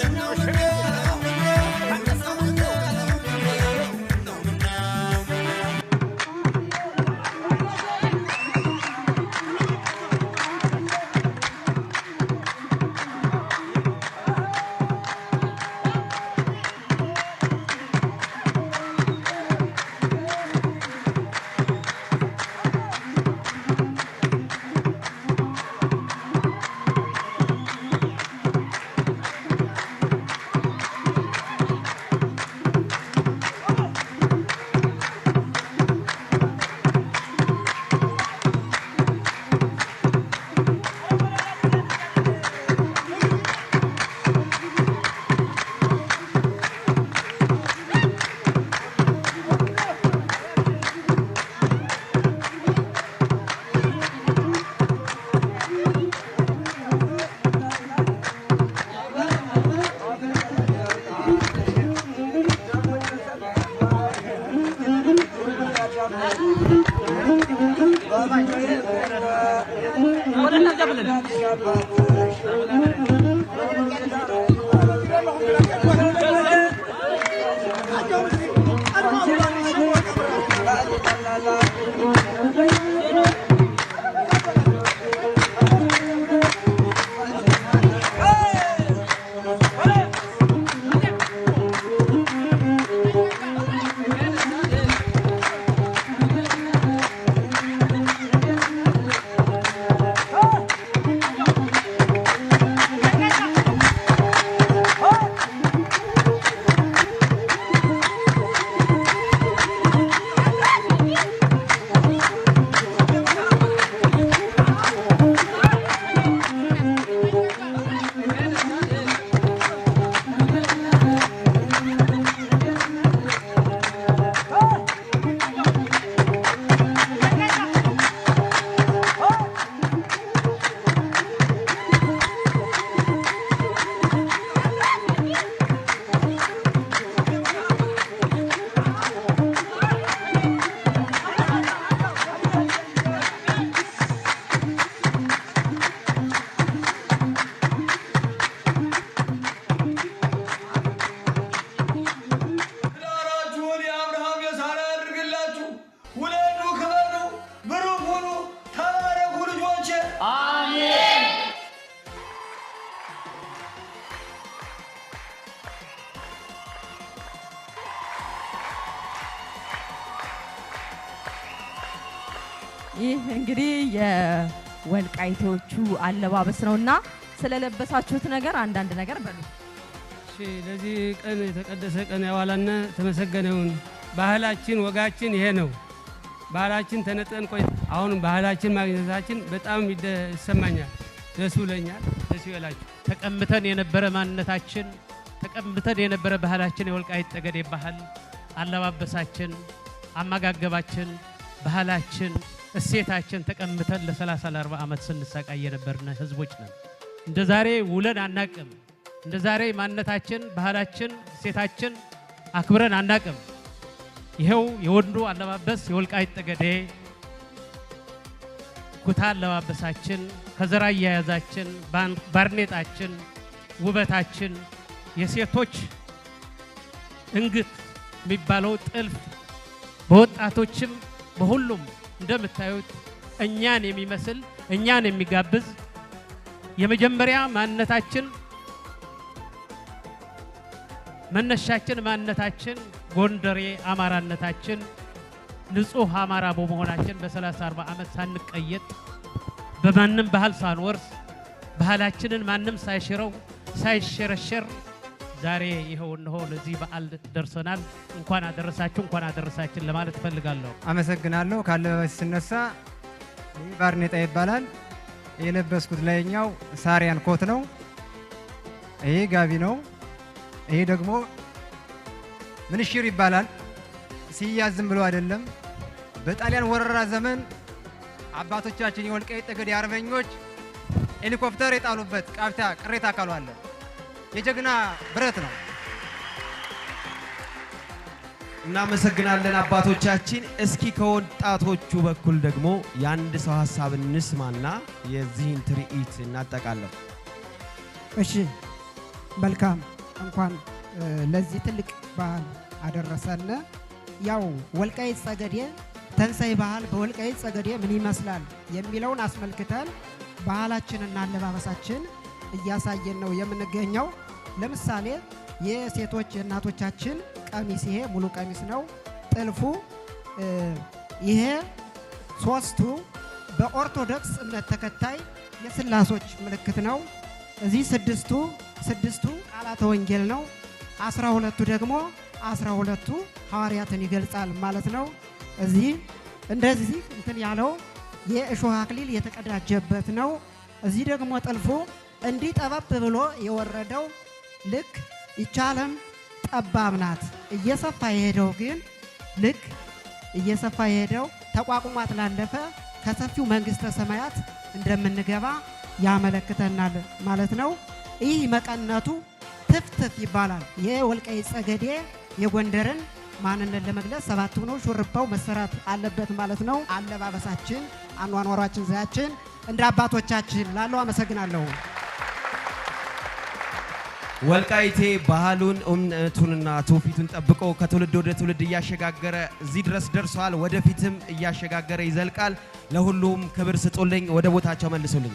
ይህ እንግዲህ የወልቃይቶቹ አለባበስ ነውና ስለለበሳችሁት ነገር አንዳንድ ነገር በሉ። እሺ፣ ለዚህ ቀን የተቀደሰ ቀን ያዋላና ተመሰገነውን ባህላችን ወጋችን ይሄ ነው። ባህላችን ተነጠን ቆይ አሁን ባህላችን ማግኘታችን በጣም ይሰማኛል፣ ደስ ብሎኛል። ደስ ይበላችሁ። ተቀምተን የነበረ ማንነታችን ተቀምተን የነበረ ባህላችን የወልቃይት ጠገዴ ባህል አለባበሳችን፣ አመጋገባችን፣ ባህላችን እሴታችን ተቀምተን ለ30 ለ40 ዓመት ስንሰቃይ የነበርነ ህዝቦች ነን። እንደ ዛሬ ውለን አናቅም። እንደ ዛሬ ማንነታችን፣ ባህላችን፣ እሴታችን አክብረን አናቅም። ይሄው የወንዱ አለባበስ የወልቃይት ጠገዴ ኩታ አለባበሳችን፣ ከዘራ አያያዛችን፣ ባርኔጣችን፣ ውበታችን፣ የሴቶች እንግት የሚባለው ጥልፍ በወጣቶችም በሁሉም እንደምታዩት እኛን የሚመስል እኛን የሚጋብዝ የመጀመሪያ ማንነታችን መነሻችን ማንነታችን ጎንደሬ አማራነታችን ንጹህ አማራ በመሆናችን በ30 40 ዓመት ሳንቀየጥ በማንም ባህል ሳንወርስ ባህላችንን ማንም ሳይሽረው ሳይሸረሸር ዛሬ ይሄው እነሆ ለዚህ በዓል ደርሰናል። እንኳን አደረሳችሁ እንኳን አደረሳችን ለማለት ፈልጋለሁ። አመሰግናለሁ። ካለበስ ስነሳ ይህ ባርኔጣ ይባላል። የለበስኩት ላይኛው ሳሪያን ኮት ነው። ይሄ ጋቢ ነው። ይሄ ደግሞ ምንሽር ይባላል። ሲያዝ ዝም ብሎ አይደለም። በጣሊያን ወረራ ዘመን አባቶቻችን የወልቃይት ጠገዴ አርበኞች ሄሊኮፕተር የጣሉበት ቃፍታ ቅሬታ አካሉ አለ። የጀግና ብረት ነው። እናመሰግናለን አባቶቻችን። እስኪ ከወጣቶቹ በኩል ደግሞ የአንድ ሰው ሀሳብ እንስማና የዚህን ትርኢት እናጠቃለን። እሺ መልካም፣ እንኳን ለዚህ ትልቅ በዓል አደረሰን። ያው ወልቃይት ጠገዴ ተንሳይ ባህል በወልቃይት ጠገዴ ምን ይመስላል የሚለውን አስመልክተን ባህላችንና አለባበሳችን እያሳየን ነው የምንገኘው። ለምሳሌ የሴቶች የእናቶቻችን ቀሚስ ይሄ ሙሉ ቀሚስ ነው። ጥልፉ ይሄ ሶስቱ በኦርቶዶክስ እምነት ተከታይ የስላሶች ምልክት ነው። እዚህ ስድስቱ ቃላተ ወንጌል ነው። 12ቱ ደግሞ 12ቱ ሐዋርያትን ይገልጻል ማለት ነው። እዚህ እንደዚህ እንትን ያለው የእሾህ አክሊል የተቀዳጀበት ነው። እዚህ ደግሞ ጥልፉ እንዲህ ጠበብ ብሎ የወረደው ልክ ይቻለም ጠባብ ናት። እየሰፋ የሄደው ግን ልክ እየሰፋ የሄደው ተቋቁሟት ላለፈ ከሰፊው መንግስተ ሰማያት እንደምንገባ ያመለክተናል ማለት ነው። ይህ መቀነቱ ትፍትፍ ይባላል። የወልቃይት ጠገዴ የጎንደርን ማንነት ለመግለጽ ሰባት ሆኖ ሹርባው መሰራት አለበት ማለት ነው። አለባበሳችን፣ አኗኗራችን፣ ዘያችን እንደ አባቶቻችን ላለው አመሰግናለሁ። ወልቃይቴ ባህሉን እምነቱንና ትውፊቱን ጠብቆ ከትውልድ ወደ ትውልድ እያሸጋገረ እዚህ ድረስ ደርሷል። ወደፊትም እያሸጋገረ ይዘልቃል። ለሁሉም ክብር ስጡልኝ። ወደ ቦታቸው መልሱልኝ።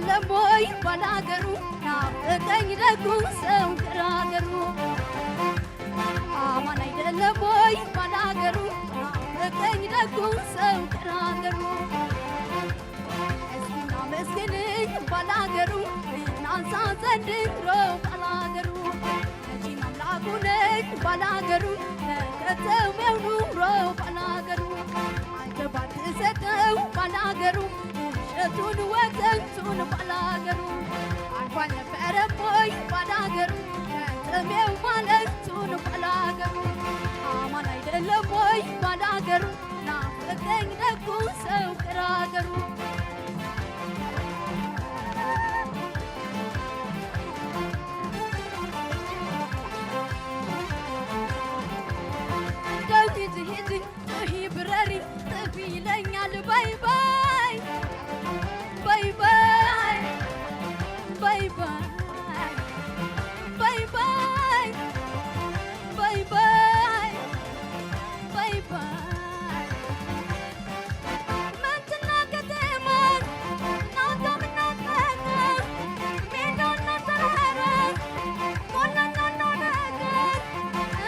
ለሞይ ባላገሩ ናፍቀኝ ደጉ ሰው ገራገሩ አማን አይደለም ወይ ባላገሩ ናፍቀኝ ደጉ ሰው ገራገሩ እስኪና መስገንኝ ባላገሩ እናንሳ ዘንድሮ ባላገሩ እጂ አምላኩ ነኝ ባላገሩ ከተሜው ኑሮ ባላገሩ አንተ ባትሰጠው ባላገሩ እሸቱን ወተቱን ባላገሩ እንኳን ነበረ ቦይ ባላገሩ ከተሜው ማለቱን ባላገሩ አማን አይደለም ቦይ ባላገሩ ናፍቀኝ ደጉ ሰው ገራገሩ ሂጂ ሂጂ ጥሂ ብረሪ ጥፊ ይለኛል ባይ ባይ ባይ ባይ ባይ ባይ ባይ ባይ ባይ ባይ ባይ ባይ መንትና ከተማን ናውታ ምናቀቀ ሜዳና ተራራ ሞላና ነገር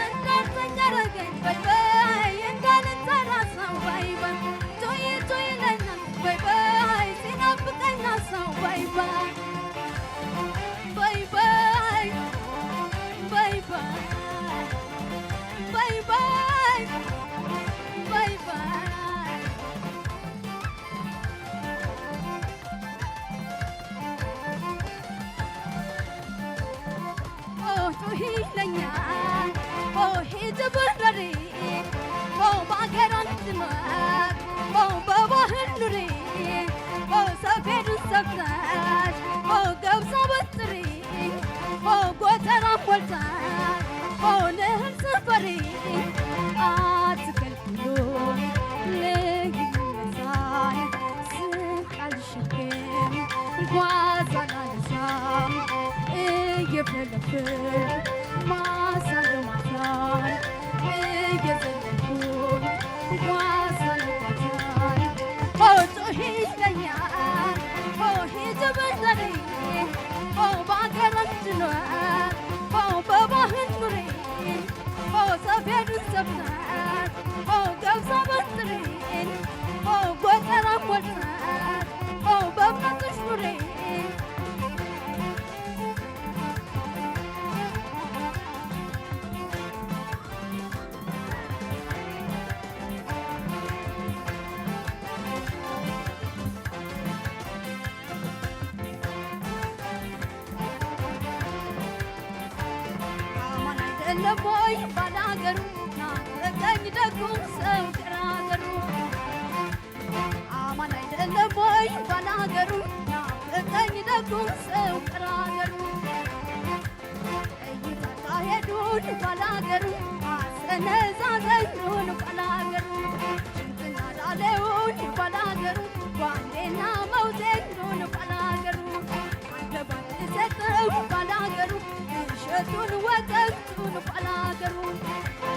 እንዳልተኛ ረገኝ ባይ ባይ እንዳልጠራ ሰው ባይ ባይ ቶይ ቶይ ለኛ ባይ ባይ ሲናፍቀኝ ሰው ባይ ባይ ባይ ባይ ባይ ባይ ባይ ባይ ባይ ባይ ኦ ቶይ ለኛ ኦ ሂድ ብረሪ ኦ ባገራን ትማክ ኦ በባህር ኑሪ ኦ ሰፌድ ሰፍታሽ ኦ ገብሳ በጥሪ ኦ ጎተራ ሞልታሽ ኦ ንህል ስፈሪ አትከልክሎ ልይነሳይ ስቃልሽክም ጓዛላነሳም እየፈለፍል ማሳለማታል እየዘለኩ ፌዱ ሰብናት ገብሳ በትሬን ጎተራ ሞልናት በእምነትሽ ኑሬ ለቦይ ባላገሩ ናፈቀኝ ደጉ ሰው ገራገሩ አማን አይደለም ወይ ባላገሩ ናፈቀኝ ደጉ ሰው ገራገሩ እይታካሄዱን ባላገሩ አሰነዛዘኑን ባላገሩ ሽንትና ላሌውን ባላገሩ ጓንዴና መውዜኑን ባላገሩ አንገባት ሰጠው ባላገሩ እሸቱን ወቀቱን ባላገሩ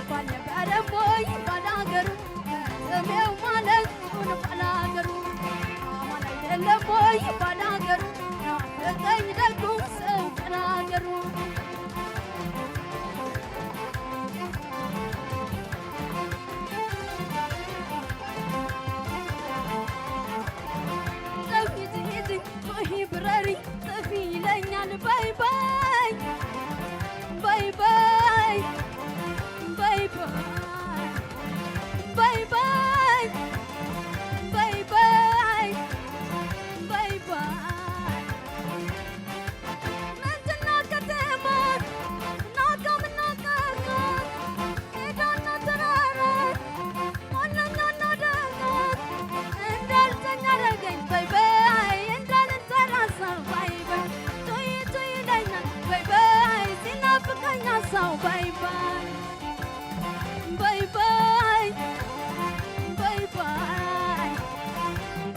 ባልነበረም ወይ ባላገሩ ስሜው ማለቱን ባላገሩ አማን አይደለም ወይ ባላገሩ ናፈቀኝ ደጉ ሰው ባላገሩ ሂድ ብረሪ ጥፊ ይለኛል ባይ ባይ ባይ ባይ ባይ ባይ ባይ ባይ ባይ ባይ ባይ መንዝና ከተማ ናጋም ናቀቀ ሄዳና ተራራ ሞላኛና ደጋ እንዳልተኛ አረገኝ ባይ ባይ እንዳልንተራሳው ባይ ባይ ቶይ ቶይ ይለኛል ባይ ባይ ሲናፍቀኝ ሰው ባይ ባይ ባይ ባይ ባይ ባይ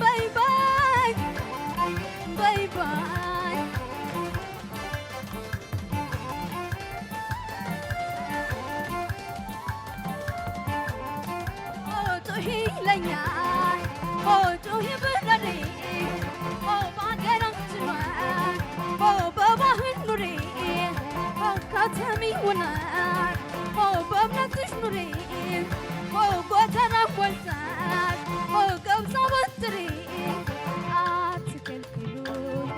ባይ ባይ ባይ ባይ ጮሂ ይለኛል ጮሂ ብረሬ በአገራችን በባህል ኑሬ ከተሜ ሆናል በእምነትሽ ኑሬ ጎተራ ሞልታል ገብሳ በትሬ አትከልክሉኝ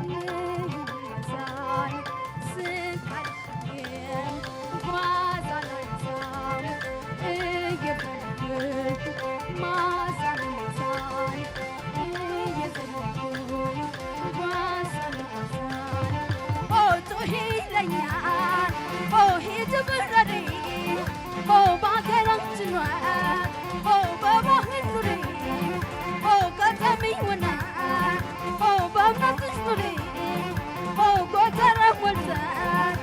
ንሳይ ስንታሽም ጓዛላይሳም እየፈለግኩ ማሳለሳይ እየዘለኩ ጓዛላይሳይ ጮሂ ይለኛል ሂድ ብረሬ በአገራችን በባህል ኑሬ ከተሜ ሆናል በእምነትሽ ኑሬ ጎተራ ሞልታል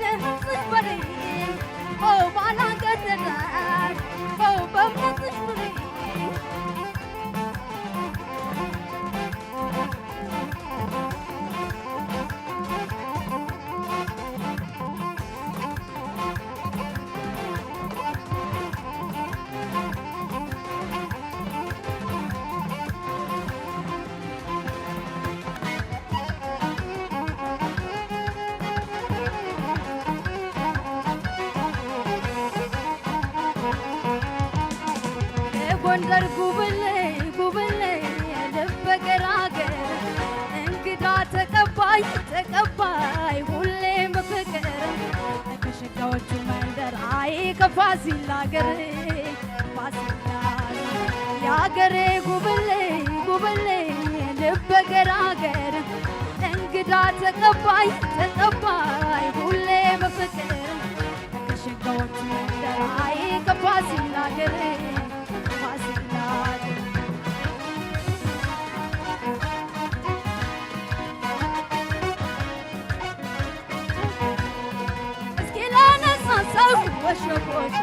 ንህፅሽ በሬ ባላገደዳል በእምነትሽ ኑሬ ጎንደር ጉብሌ ጉብሌ ልበ ገራገር እንግዳ ተቀባይ ተቀባይ ሁሌም ፍቅር ከሸጋዎቹ መንደር አይ ከፋሲል አገር ፋሲል የአገሬ ጉብሌ ጉብሌ ልበ ገራገር እንግዳ ተቀባይ ተቀባይ ሁሌም ፍቅር ከሸጋዎቹ መንደር አይ ከፋሲል አገር ወሸቦች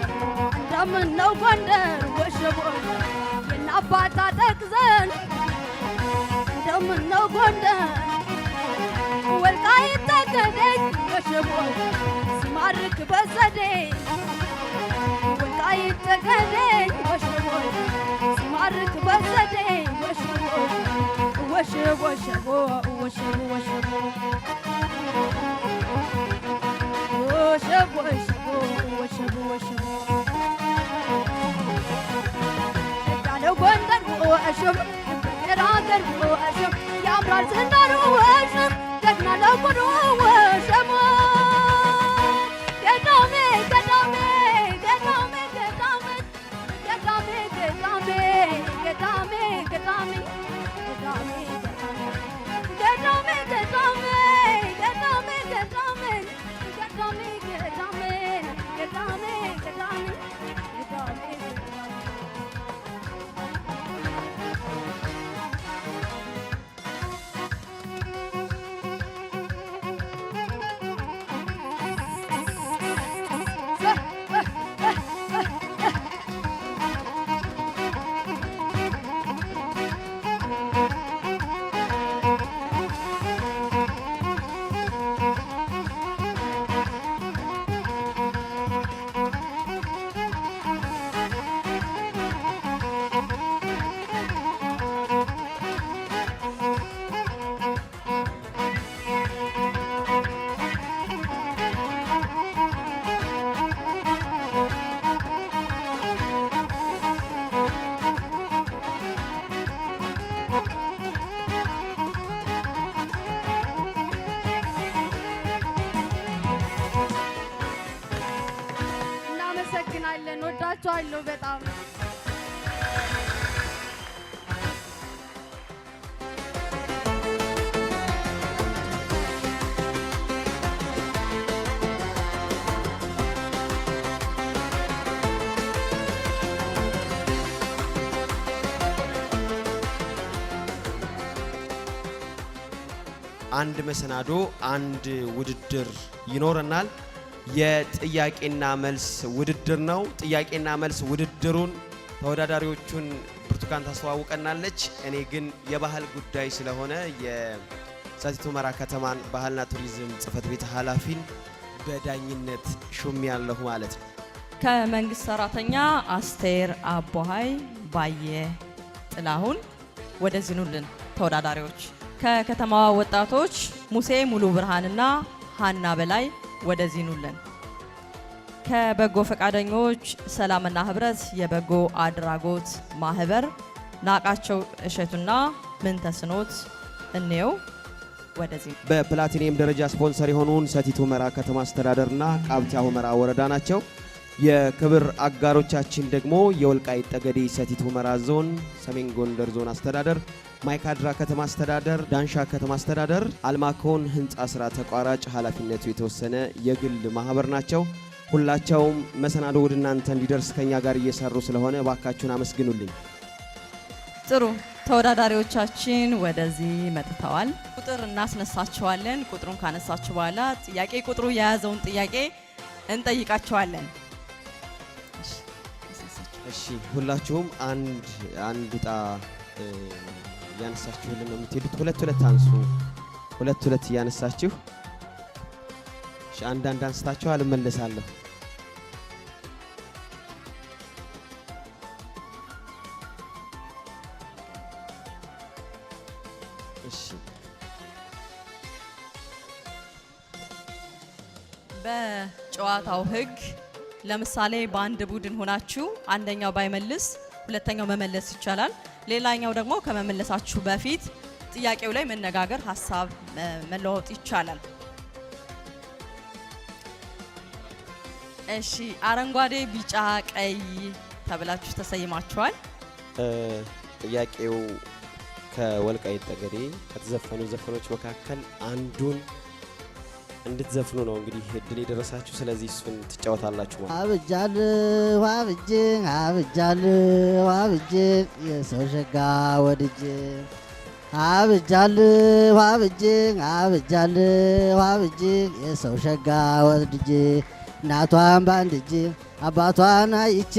እንደምነው ጎንደር ወሸቦች የናባታ ጠቅዘን እንደምነው ጎንደር ወልቃይት ጠገዴ ወሸቦች ሲማርክ በዘዴ ወልቃይት ጠገዴ ወሸቦች ሲማርክ በዘዴ ወሸቦች ወሸቦ ወሸቦ ወሸቦ ወሸቦ ወሸቦ ወሸቦ ወሸቦ ወሸቦ ወሽም ገራገር ወሽም ያምራል ዝናሩ ወሽም ደግና ለቁኑ ወሽም ገዳሜ ገዳሜ ገዳሜ ገዳሜ ገዳሜ ገዳሜ ገዳሜ ገዳሜ ወዳችኋለሁ በጣም። አንድ መሰናዶ አንድ ውድድር ይኖረናል። የጥያቄና መልስ ውድድር ነው። ጥያቄና መልስ ውድድሩን ተወዳዳሪዎቹን ብርቱካን ታስተዋውቀናለች። እኔ ግን የባህል ጉዳይ ስለሆነ የሰቲት ሁመራ ከተማን ባህልና ቱሪዝም ጽሕፈት ቤት ኃላፊን በዳኝነት ሹም ያለሁ ማለት ነው። ከመንግስት ሰራተኛ አስቴር አቦሃይ ባየ ጥላሁን ወደዚህ ኑልን። ተወዳዳሪዎች ከከተማዋ ወጣቶች ሙሴ ሙሉ ብርሃንና ሃና በላይ ወደዚህ ኑልን። ከበጎ ፈቃደኞች ሰላምና ህብረት የበጎ አድራጎት ማህበር ናቃቸው እሸቱና ምንተስኖት እንየው ወደዚህ። በፕላቲኒየም ደረጃ ስፖንሰር የሆኑን ሰቲት ሁመራ ከተማ አስተዳደርና ቃብቲያ ሁመራ ወረዳ ናቸው። የክብር አጋሮቻችን ደግሞ የወልቃይት ጠገዴ ሰቲት ሁመራ ዞን፣ ሰሜን ጎንደር ዞን አስተዳደር፣ ማይካድራ ከተማ አስተዳደር፣ ዳንሻ ከተማ አስተዳደር፣ አልማኮን ህንፃ ስራ ተቋራጭ ኃላፊነቱ የተወሰነ የግል ማህበር ናቸው። ሁላቸውም መሰናዶ ወደ እናንተ እንዲደርስ ከኛ ጋር እየሰሩ ስለሆነ ባካችሁን አመስግኑልኝ። ጥሩ ተወዳዳሪዎቻችን ወደዚህ መጥተዋል። ቁጥር እናስነሳቸዋለን። ቁጥሩን ካነሳችሁ በኋላ ጥያቄ ቁጥሩ የያዘውን ጥያቄ እንጠይቃቸዋለን። እሺ ሁላችሁም አንድ እጣ ያነሳችሁልን ነው የምትሄዱት። ሁለት አንሱ። ሁለት ያነሳችሁ። እሺ አንድ አንስታችሁ አልመለሳለሁ። እሺ በጨዋታው ህግ ለምሳሌ በአንድ ቡድን ሆናችሁ አንደኛው ባይመልስ ሁለተኛው መመለስ ይቻላል። ሌላኛው ደግሞ ከመመለሳችሁ በፊት ጥያቄው ላይ መነጋገር ሀሳብ መለዋወጥ ይቻላል። እሺ አረንጓዴ፣ ቢጫ፣ ቀይ ተብላችሁ ተሰይማችኋል። ጥያቄው ከወልቃይት ጠገዴ ከተዘፈኑ ዘፈኖች መካከል አንዱን እንድትዘፍኑ ነው እንግዲህ እድል የደረሳችሁ። ስለዚህ እሱን ትጫወታላችሁ ማለት አብጃለሁ አብጄ የሰው ሸጋ ወድጄ አብጃለሁ አብጄ የሰው ሸጋ ወድጄ እናቷን በአንድ እጄ አባቷን አይቼ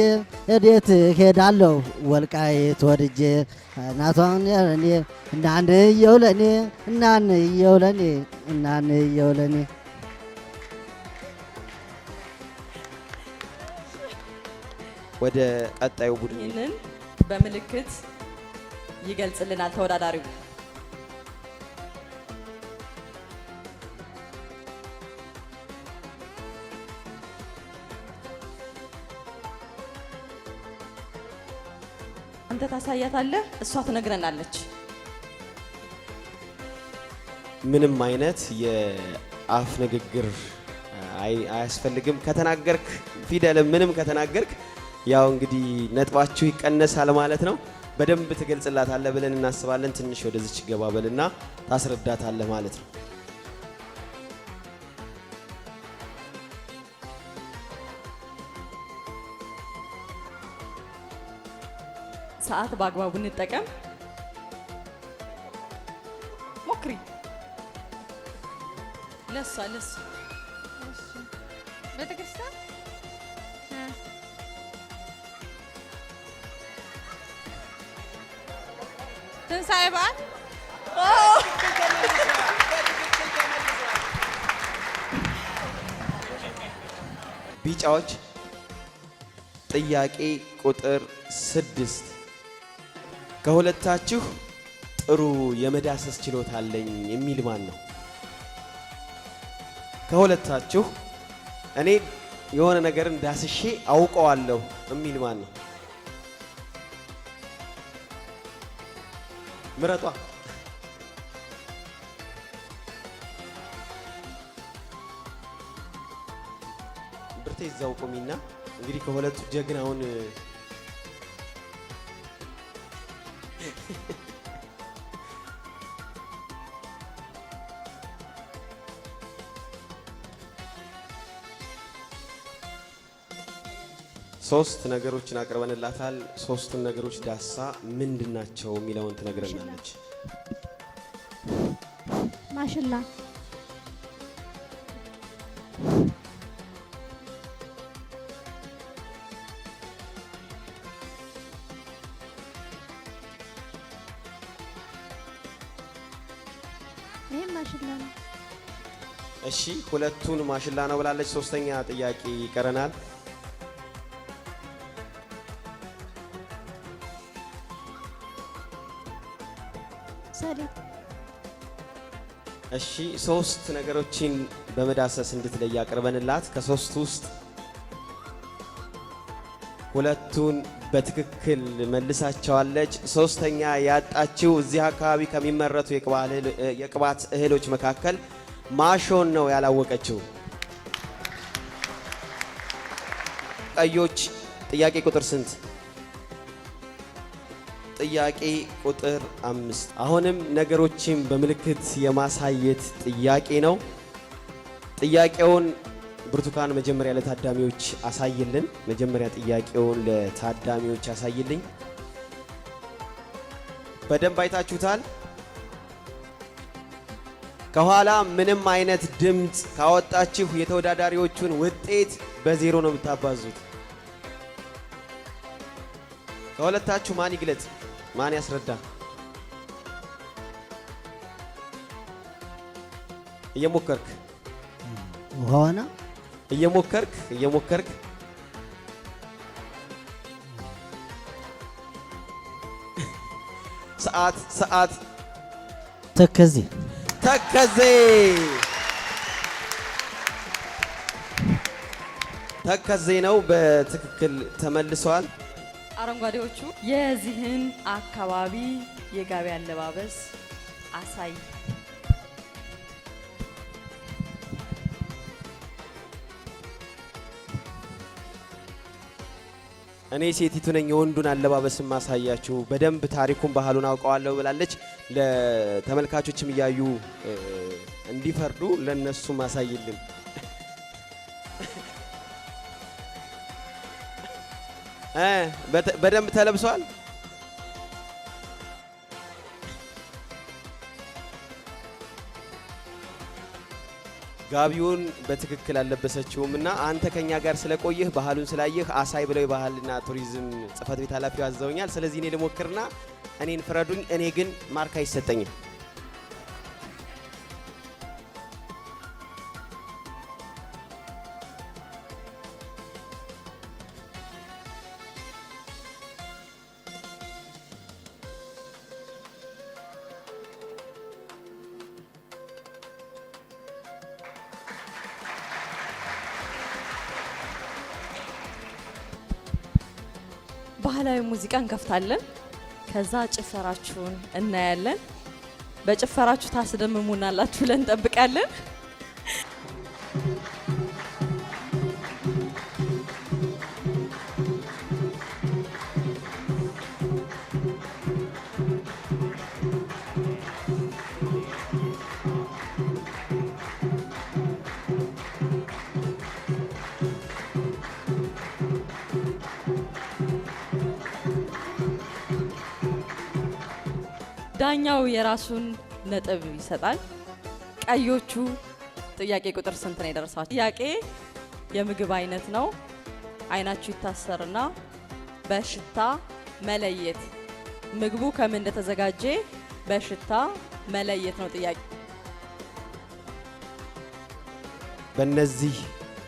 እዴት ሄዳለሁ ወልቃይት ወድጄ እናቷን ለኔ እናንየው ለኔ ወደ ቀጣዩ ቡድን ይህንን በምልክት ይገልጽልናል ተወዳዳሪው። አንተ ታሳያታለህ፣ እሷ ትነግረናለች። ምንም አይነት የአፍ ንግግር አያስፈልግም። ከተናገርክ ፊደል ምንም ከተናገርክ ያው እንግዲህ ነጥባችሁ ይቀነሳል ማለት ነው። በደንብ ትገልጽላታለህ ብለን እናስባለን። ትንሽ ወደዚች ገባ በልና ታስረዳታለህ ማለት ነው። ሰዓት በአግባቡ እንጠቀም። ሞክሪ። ለሷ ቤተክርስቲያን ትንሣኤ በዓል ቢጫዎች ጥያቄ ቁጥር 6 ከሁለታችሁ ጥሩ የመዳሰስ ችሎታ አለኝ የሚል ማን ነው? ከሁለታችሁ እኔ የሆነ ነገርን ዳስሼ አውቀዋለሁ የሚል ማን ነው? ምረጧ። ብርቴ እዛው ቆሚና እንግዲህ ከሁለቱ ጀግናውን ሶስት ነገሮችን አቅርበንላታል። ሶስቱን ነገሮች ዳሳ ምንድናቸው የሚለውን ትነግረናለች። ማሽላ፣ ይሄም ማሽላ ነው። እሺ ሁለቱን ማሽላ ነው ብላለች። ሶስተኛ ጥያቄ ይቀረናል። እሺ ሶስት ነገሮችን በመዳሰስ እንድትለይ አቅርበንላት ከሶስቱ ውስጥ ሁለቱን በትክክል መልሳቸዋለች። ሶስተኛ ያጣችው እዚህ አካባቢ ከሚመረቱ የቅባት እህሎች መካከል ማሾን ነው ያላወቀችው። ቀዮች ጥያቄ ቁጥር ስንት? ጥያቄ ቁጥር 5 አሁንም ነገሮችን በምልክት የማሳየት ጥያቄ ነው። ጥያቄውን ብርቱካን መጀመሪያ ለታዳሚዎች አሳይልን። መጀመሪያ ጥያቄውን ለታዳሚዎች አሳይልኝ። በደንብ አይታችሁታል። ከኋላ ምንም አይነት ድምፅ ካወጣችሁ የተወዳዳሪዎቹን ውጤት በዜሮ ነው የምታባዙት። ከሁለታችሁ ማን ይግለጽ? ማን ያስረዳ? እየሞከርክ ሆነ እየሞከርክ ሰዓት ተከዜ ነው። በትክክል ተመልሷል። አረንጓዴዎቹ የዚህን አካባቢ የጋቢ አለባበስ አሳይ። እኔ ሴቲቱ ነኝ የወንዱን አለባበስም ማሳያችሁ። በደንብ ታሪኩን ባህሉን አውቀዋለሁ ብላለች። ለተመልካቾችም እያዩ እንዲፈርዱ ለነሱ ማሳይልን። በደንብ ተለብሷል። ጋቢውን በትክክል አልለበሰችውም እና አንተ ከኛ ጋር ስለቆየህ ባህሉን ስላየህ አሳይ ብለው የባህልና ቱሪዝም ጽሕፈት ቤት ኃላፊው አዘውኛል። ስለዚህ እኔ ልሞክርና እኔን ፍረዱኝ። እኔ ግን ማርክ አይሰጠኝም። ባህላዊ ሙዚቃ እንከፍታለን። ከዛ ጭፈራችሁን እናያለን። በጭፈራችሁ ታስደምሙናላችሁ ብለን እንጠብቃለን። ዳኛው የራሱን ነጥብ ይሰጣል። ቀዮቹ ጥያቄ ቁጥር ስንት ነው የደረሳችሁ? ጥያቄ የምግብ አይነት ነው። አይናችሁ ይታሰርና በሽታ መለየት፣ ምግቡ ከምን እንደተዘጋጀ በሽታ መለየት ነው ጥያቄ። በእነዚህ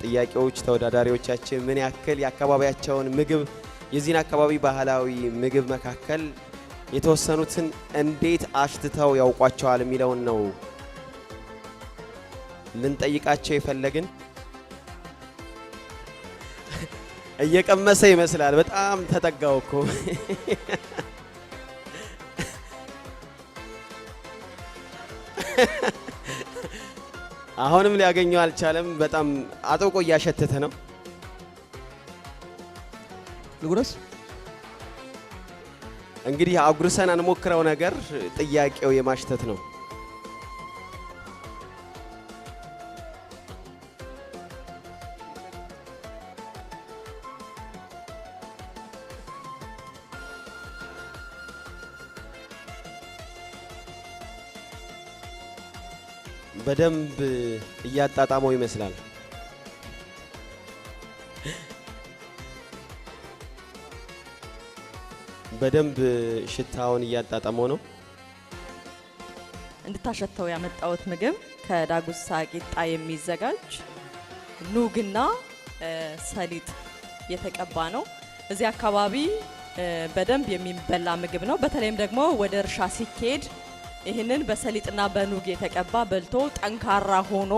ጥያቄዎች ተወዳዳሪዎቻችን ምን ያክል የአካባቢያቸውን ምግብ የዚህን አካባቢ ባህላዊ ምግብ መካከል የተወሰኑትን እንዴት አሽትተው ያውቋቸዋል የሚለውን ነው ልንጠይቃቸው የፈለግን። እየቀመሰ ይመስላል። በጣም ተጠጋው እኮ። አሁንም ሊያገኘው አልቻለም። በጣም አጥብቆ እያሸተተ ነው። ልጉረስ እንግዲህ አጉርሰን አንሞክረው ነገር ጥያቄው የማሽተት ነው። በደንብ እያጣጣመው ይመስላል። በደንብ ሽታውን እያጣጣመው ነው። እንድታሸተው ያመጣውት ምግብ ከዳጉሳ ቂጣ የሚዘጋጅ ኑግና ሰሊጥ የተቀባ ነው። እዚህ አካባቢ በደንብ የሚበላ ምግብ ነው። በተለይም ደግሞ ወደ እርሻ ሲኬድ ይህንን በሰሊጥና በኑግ የተቀባ በልቶ ጠንካራ ሆኖ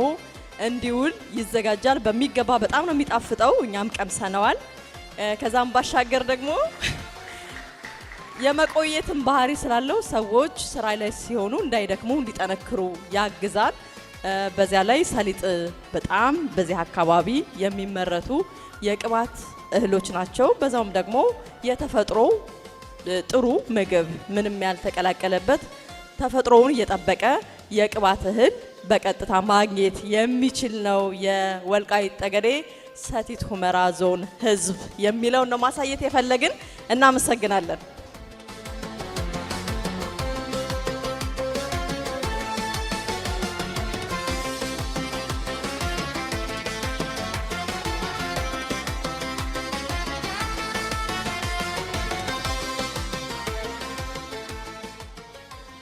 እንዲውል ይዘጋጃል። በሚገባ በጣም ነው የሚጣፍጠው። እኛም ቀምሰነዋል። ከዛም ባሻገር ደግሞ የመቆየትን ባህሪ ስላለው ሰዎች ስራ ላይ ሲሆኑ እንዳይደክሙ እንዲጠነክሩ ያግዛል። በዚያ ላይ ሰሊጥ በጣም በዚህ አካባቢ የሚመረቱ የቅባት እህሎች ናቸው። በዛውም ደግሞ የተፈጥሮ ጥሩ ምግብ ምንም ያልተቀላቀለበት ተፈጥሮውን እየጠበቀ የቅባት እህል በቀጥታ ማግኘት የሚችል ነው የወልቃይት ጠገዴ ሰቲት ሁመራ ዞን ህዝብ የሚለውን ነው ማሳየት የፈለግን። እናመሰግናለን።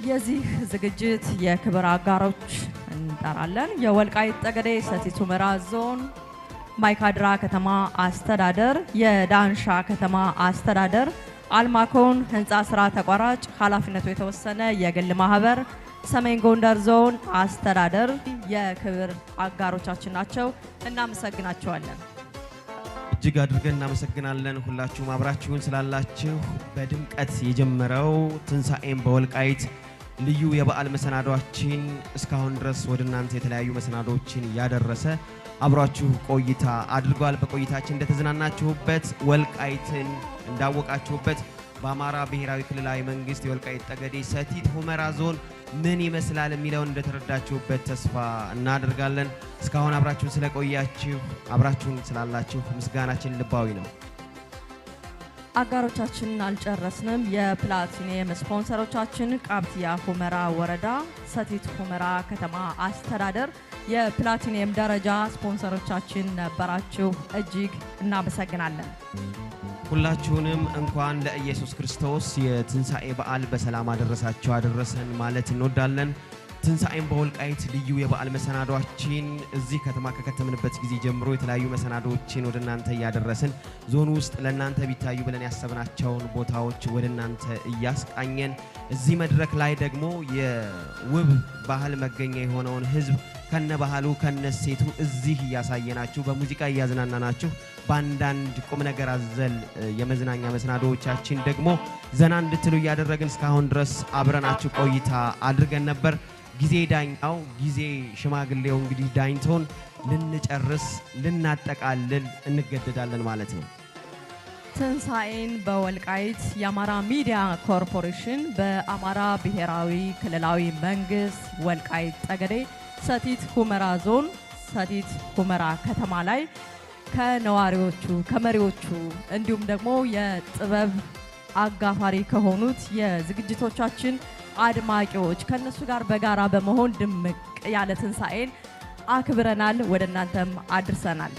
የዚህ ዝግጅት የክብር አጋሮች እንጠራለን። የወልቃይት ጠገዴ ሰቲት ሁመራ ዞን ማይካድራ ከተማ አስተዳደር፣ የዳንሻ ከተማ አስተዳደር፣ አልማኮን ህንፃ ስራ ተቋራጭ ኃላፊነቱ የተወሰነ የግል ማህበር፣ ሰሜን ጎንደር ዞን አስተዳደር የክብር አጋሮቻችን ናቸው። እናመሰግናቸዋለን። እጅግ አድርገን እናመሰግናለን። ሁላችሁም አብራችሁን ስላላችሁ በድምቀት የጀመረው ትንሳኤም በወልቃይት ልዩ የበዓል መሰናዶችን እስካሁን ድረስ ወደ እናንተ የተለያዩ መሰናዶችን ያደረሰ አብራችሁ ቆይታ አድርጓል። በቆይታችን እንደተዝናናችሁበት፣ ወልቃይትን እንዳወቃችሁበት፣ በአማራ ብሔራዊ ክልላዊ መንግስት የወልቃይት ጠገዴ ሰቲት ሁመራ ዞን ምን ይመስላል የሚለውን እንደተረዳችሁበት ተስፋ እናደርጋለን። እስካሁን አብራችሁን ስለቆያችሁ አብራችሁን ስላላችሁ ምስጋናችን ልባዊ ነው። አጋሮቻችንን አልጨረስንም። የፕላቲኒየም ስፖንሰሮቻችን ቃብቲያ ሁመራ ወረዳ፣ ሰቲት ሁመራ ከተማ አስተዳደር የፕላቲኒየም ደረጃ ስፖንሰሮቻችን ነበራችሁ። እጅግ እናመሰግናለን። ሁላችሁንም እንኳን ለኢየሱስ ክርስቶስ የትንሣኤ በዓል በሰላም አደረሳችሁ አደረሰን ማለት እንወዳለን። ትንሣኤን በወልቃይት ልዩ የበዓል መሰናዷችን እዚህ ከተማ ከከተምንበት ጊዜ ጀምሮ የተለያዩ መሰናዶችን ወደ እናንተ እያደረስን ዞኑ ውስጥ ለእናንተ ቢታዩ ብለን ያሰብናቸውን ቦታዎች ወደ እናንተ እያስቃኘን እዚህ መድረክ ላይ ደግሞ የውብ ባህል መገኛ የሆነውን ህዝብ ከነ ባህሉ ከነ ሴቱ እዚህ እያሳየናችሁ በሙዚቃ እያዝናናናችሁ በአንዳንድ ቁም ነገር አዘል የመዝናኛ መሰናዶዎቻችን ደግሞ ዘና እንድትሉ እያደረግን እስካሁን ድረስ አብረናችሁ ቆይታ አድርገን ነበር። ጊዜ ዳኛው ጊዜ ሽማግሌው እንግዲህ ዳኝቶን ልንጨርስ ልናጠቃልል እንገደዳለን ማለት ነው። ትንሣኤን በወልቃይት የአማራ ሚዲያ ኮርፖሬሽን በአማራ ብሔራዊ ክልላዊ መንግስት ወልቃይት ጠገዴ ሰቲት ሁመራ ዞን ሰቲት ሁመራ ከተማ ላይ ከነዋሪዎቹ ከመሪዎቹ እንዲሁም ደግሞ የጥበብ አጋፋሪ ከሆኑት የዝግጅቶቻችን አድማቂዎች ከነሱ ጋር በጋራ በመሆን ድምቅ ያለ ትንሣኤን አክብረናል፣ ወደ እናንተም አድርሰናል።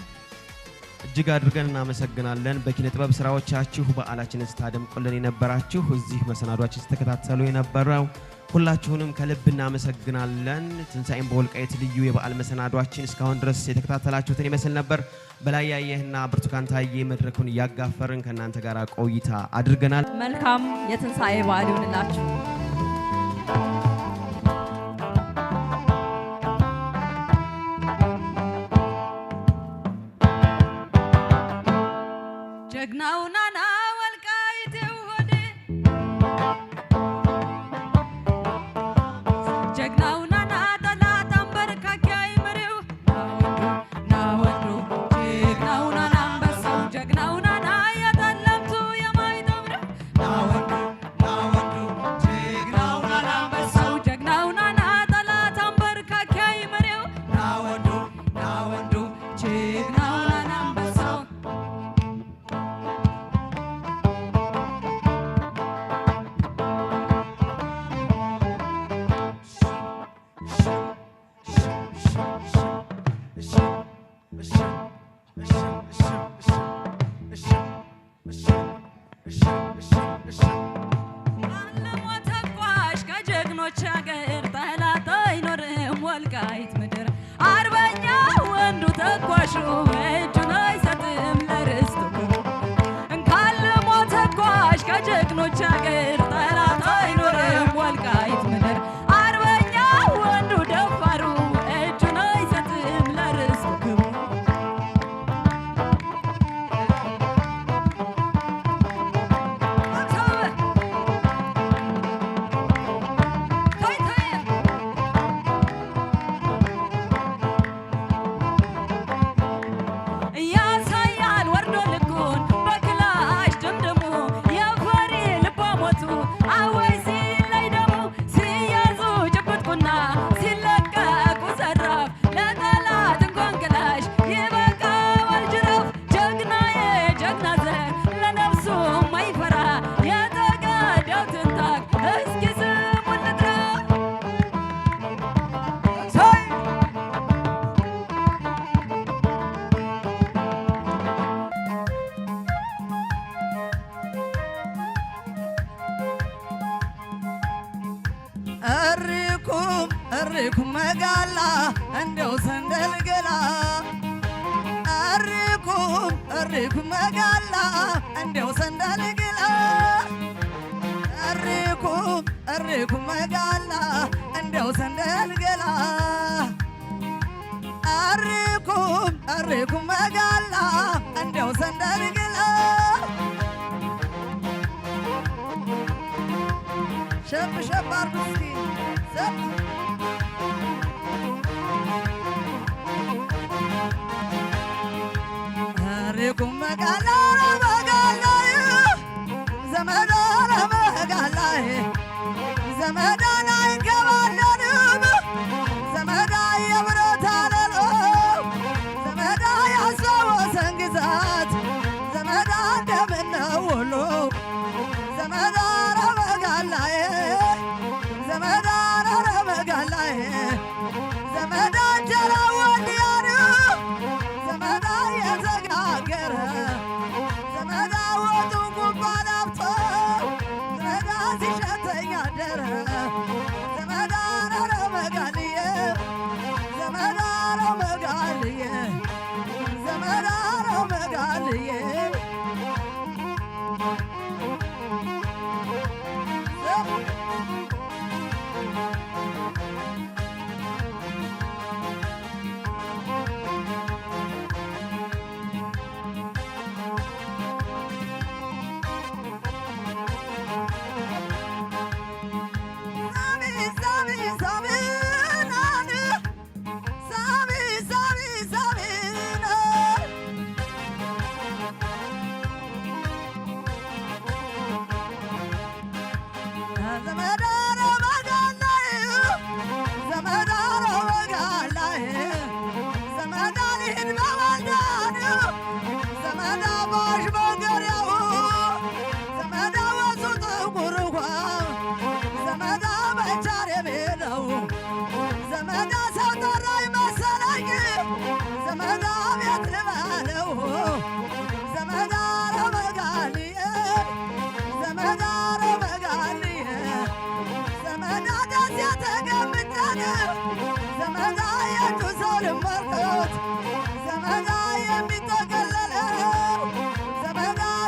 እጅግ አድርገን እናመሰግናለን። በኪነ ጥበብ ስራዎቻችሁ በዓላችንን ስታደምቁልን የነበራችሁ እዚህ መሰናዷችን ስተከታተሉ የነበረው ሁላችሁንም ከልብ እናመሰግናለን። ትንሣኤን በወልቃይት ልዩ የበዓል መሰናዷችን እስካሁን ድረስ የተከታተላችሁትን ይመስል ነበር። በላይ ያየህና ብርቱካን ታዬ መድረኩን እያጋፈርን ከእናንተ ጋር ቆይታ አድርገናል። መልካም የትንሣኤ በዓል ይሁንላችሁ። ጀግናው ናና ወልቃይት ሆዴ ጀግናው ናና ጠላት አንበርካኪ አይመሪው ናወንዱ ጀግናው ናና አንበሳው ጀግናው ናና የጠለምቱ የማይጠምረው ናወንዱ ጀግናው ናና አንበሳው ጀግናው ናና ጠላት አንበርካኪ አይመሪው ናወንዱ ጀግናው ናና አንበሳው አለሞ ተኳሽ ከጀግኖች አገር ጠላት አይኖርም ወልቃይት ምድር አርበኛ ወንዱ ተኳሹ እጁን አይሰጥም ለርስቱ እንካለሞ ተኳሽ ከጀግኖች አገር ጠላት አይኖርም ወልቃይት ምድር አርበኛ ወንዱ ደፋሩ እጁን አይሰጥም ለርስቱ ክብሩ ያሳያል ወርዶ ልኩን በክላሽ ድምድሙ የፈሪ ልባ ሞቱ አወይ ሲለይ ደሙ ሲያዙ ጭብጥቁና ሲለቀቁ ዘራፍ ለጠላት እንኳን ክላሽ ይበቃዋል ጅራፍ ጀግናዬ ጀግና ዘር ለነፍሱ ማይፈራ የተገዳው ትንታግ እስኪ ስሙን ልጥራ እሪኩም መጋላ እንደው ሰንደል ገላ እሪኩም መጋላ እንደው ሰንደል ገላ እሪኩም መጋላ እንደው ሰንደል ገላ እሪኩም መጋላ እንደው ሰንደል ገላ ሸብ ሸብ አርጉ እስኪ ሰብ እሪኩም መጋላ ዘመዳ መጋላ ዘመዳ አይንከባለልም ዘመዳ የብረት አለሎ ዘመዳ ያስታወሰን ግዛት ዘመዳ እንደምነው ወሎ ዘመዳ ረመጋላዬ ዘመዳ ረመጋላዬ ዘመዳ እንጀራ ወዲያኑ ዘመዳ የዘጋገረ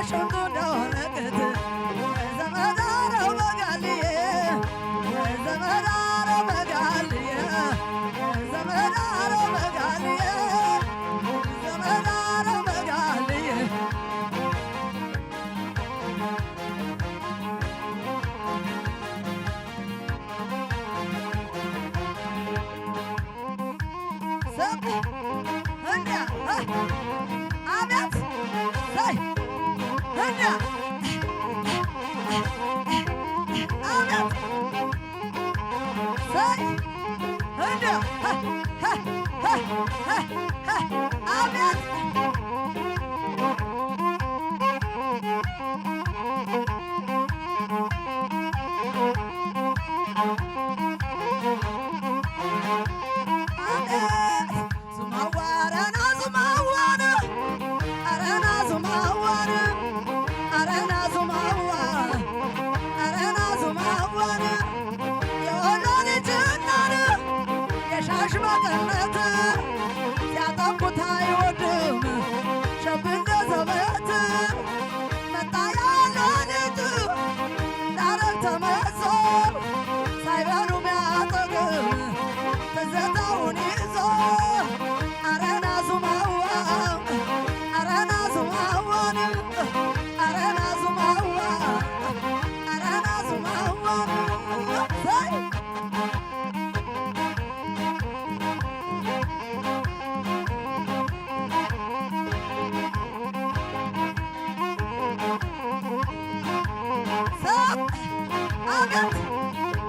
ሽንቱ እንደወረቀት ዘመዳረው መጋልዬ ዘመዳረው መጋልዬ ዘመዳረው መጋልዬ ዘመዳረው መጋልዬ ሰብ እንዳ አቤት ሰይ እንዳ አቤት ሰይ እንዳ አቤት ሲያጠቁት አይወድም ሸብ እንደ ዘበት መጣ ያለ ልጅ እንዳረግ ተመሶ ሳይበሉ ሚያጠግብ ትዝታውን ይዞ አረና ዙማዋ አረና ዙማዋን አረና ዙማዋ አረና ዙማዋን ሰይ አቤት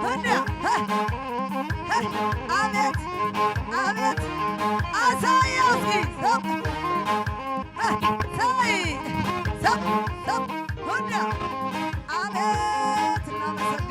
እንዳ አቤት አቤት አሳየው እስኪ ሰብ እንዳ አቤት እናመሰግናለን።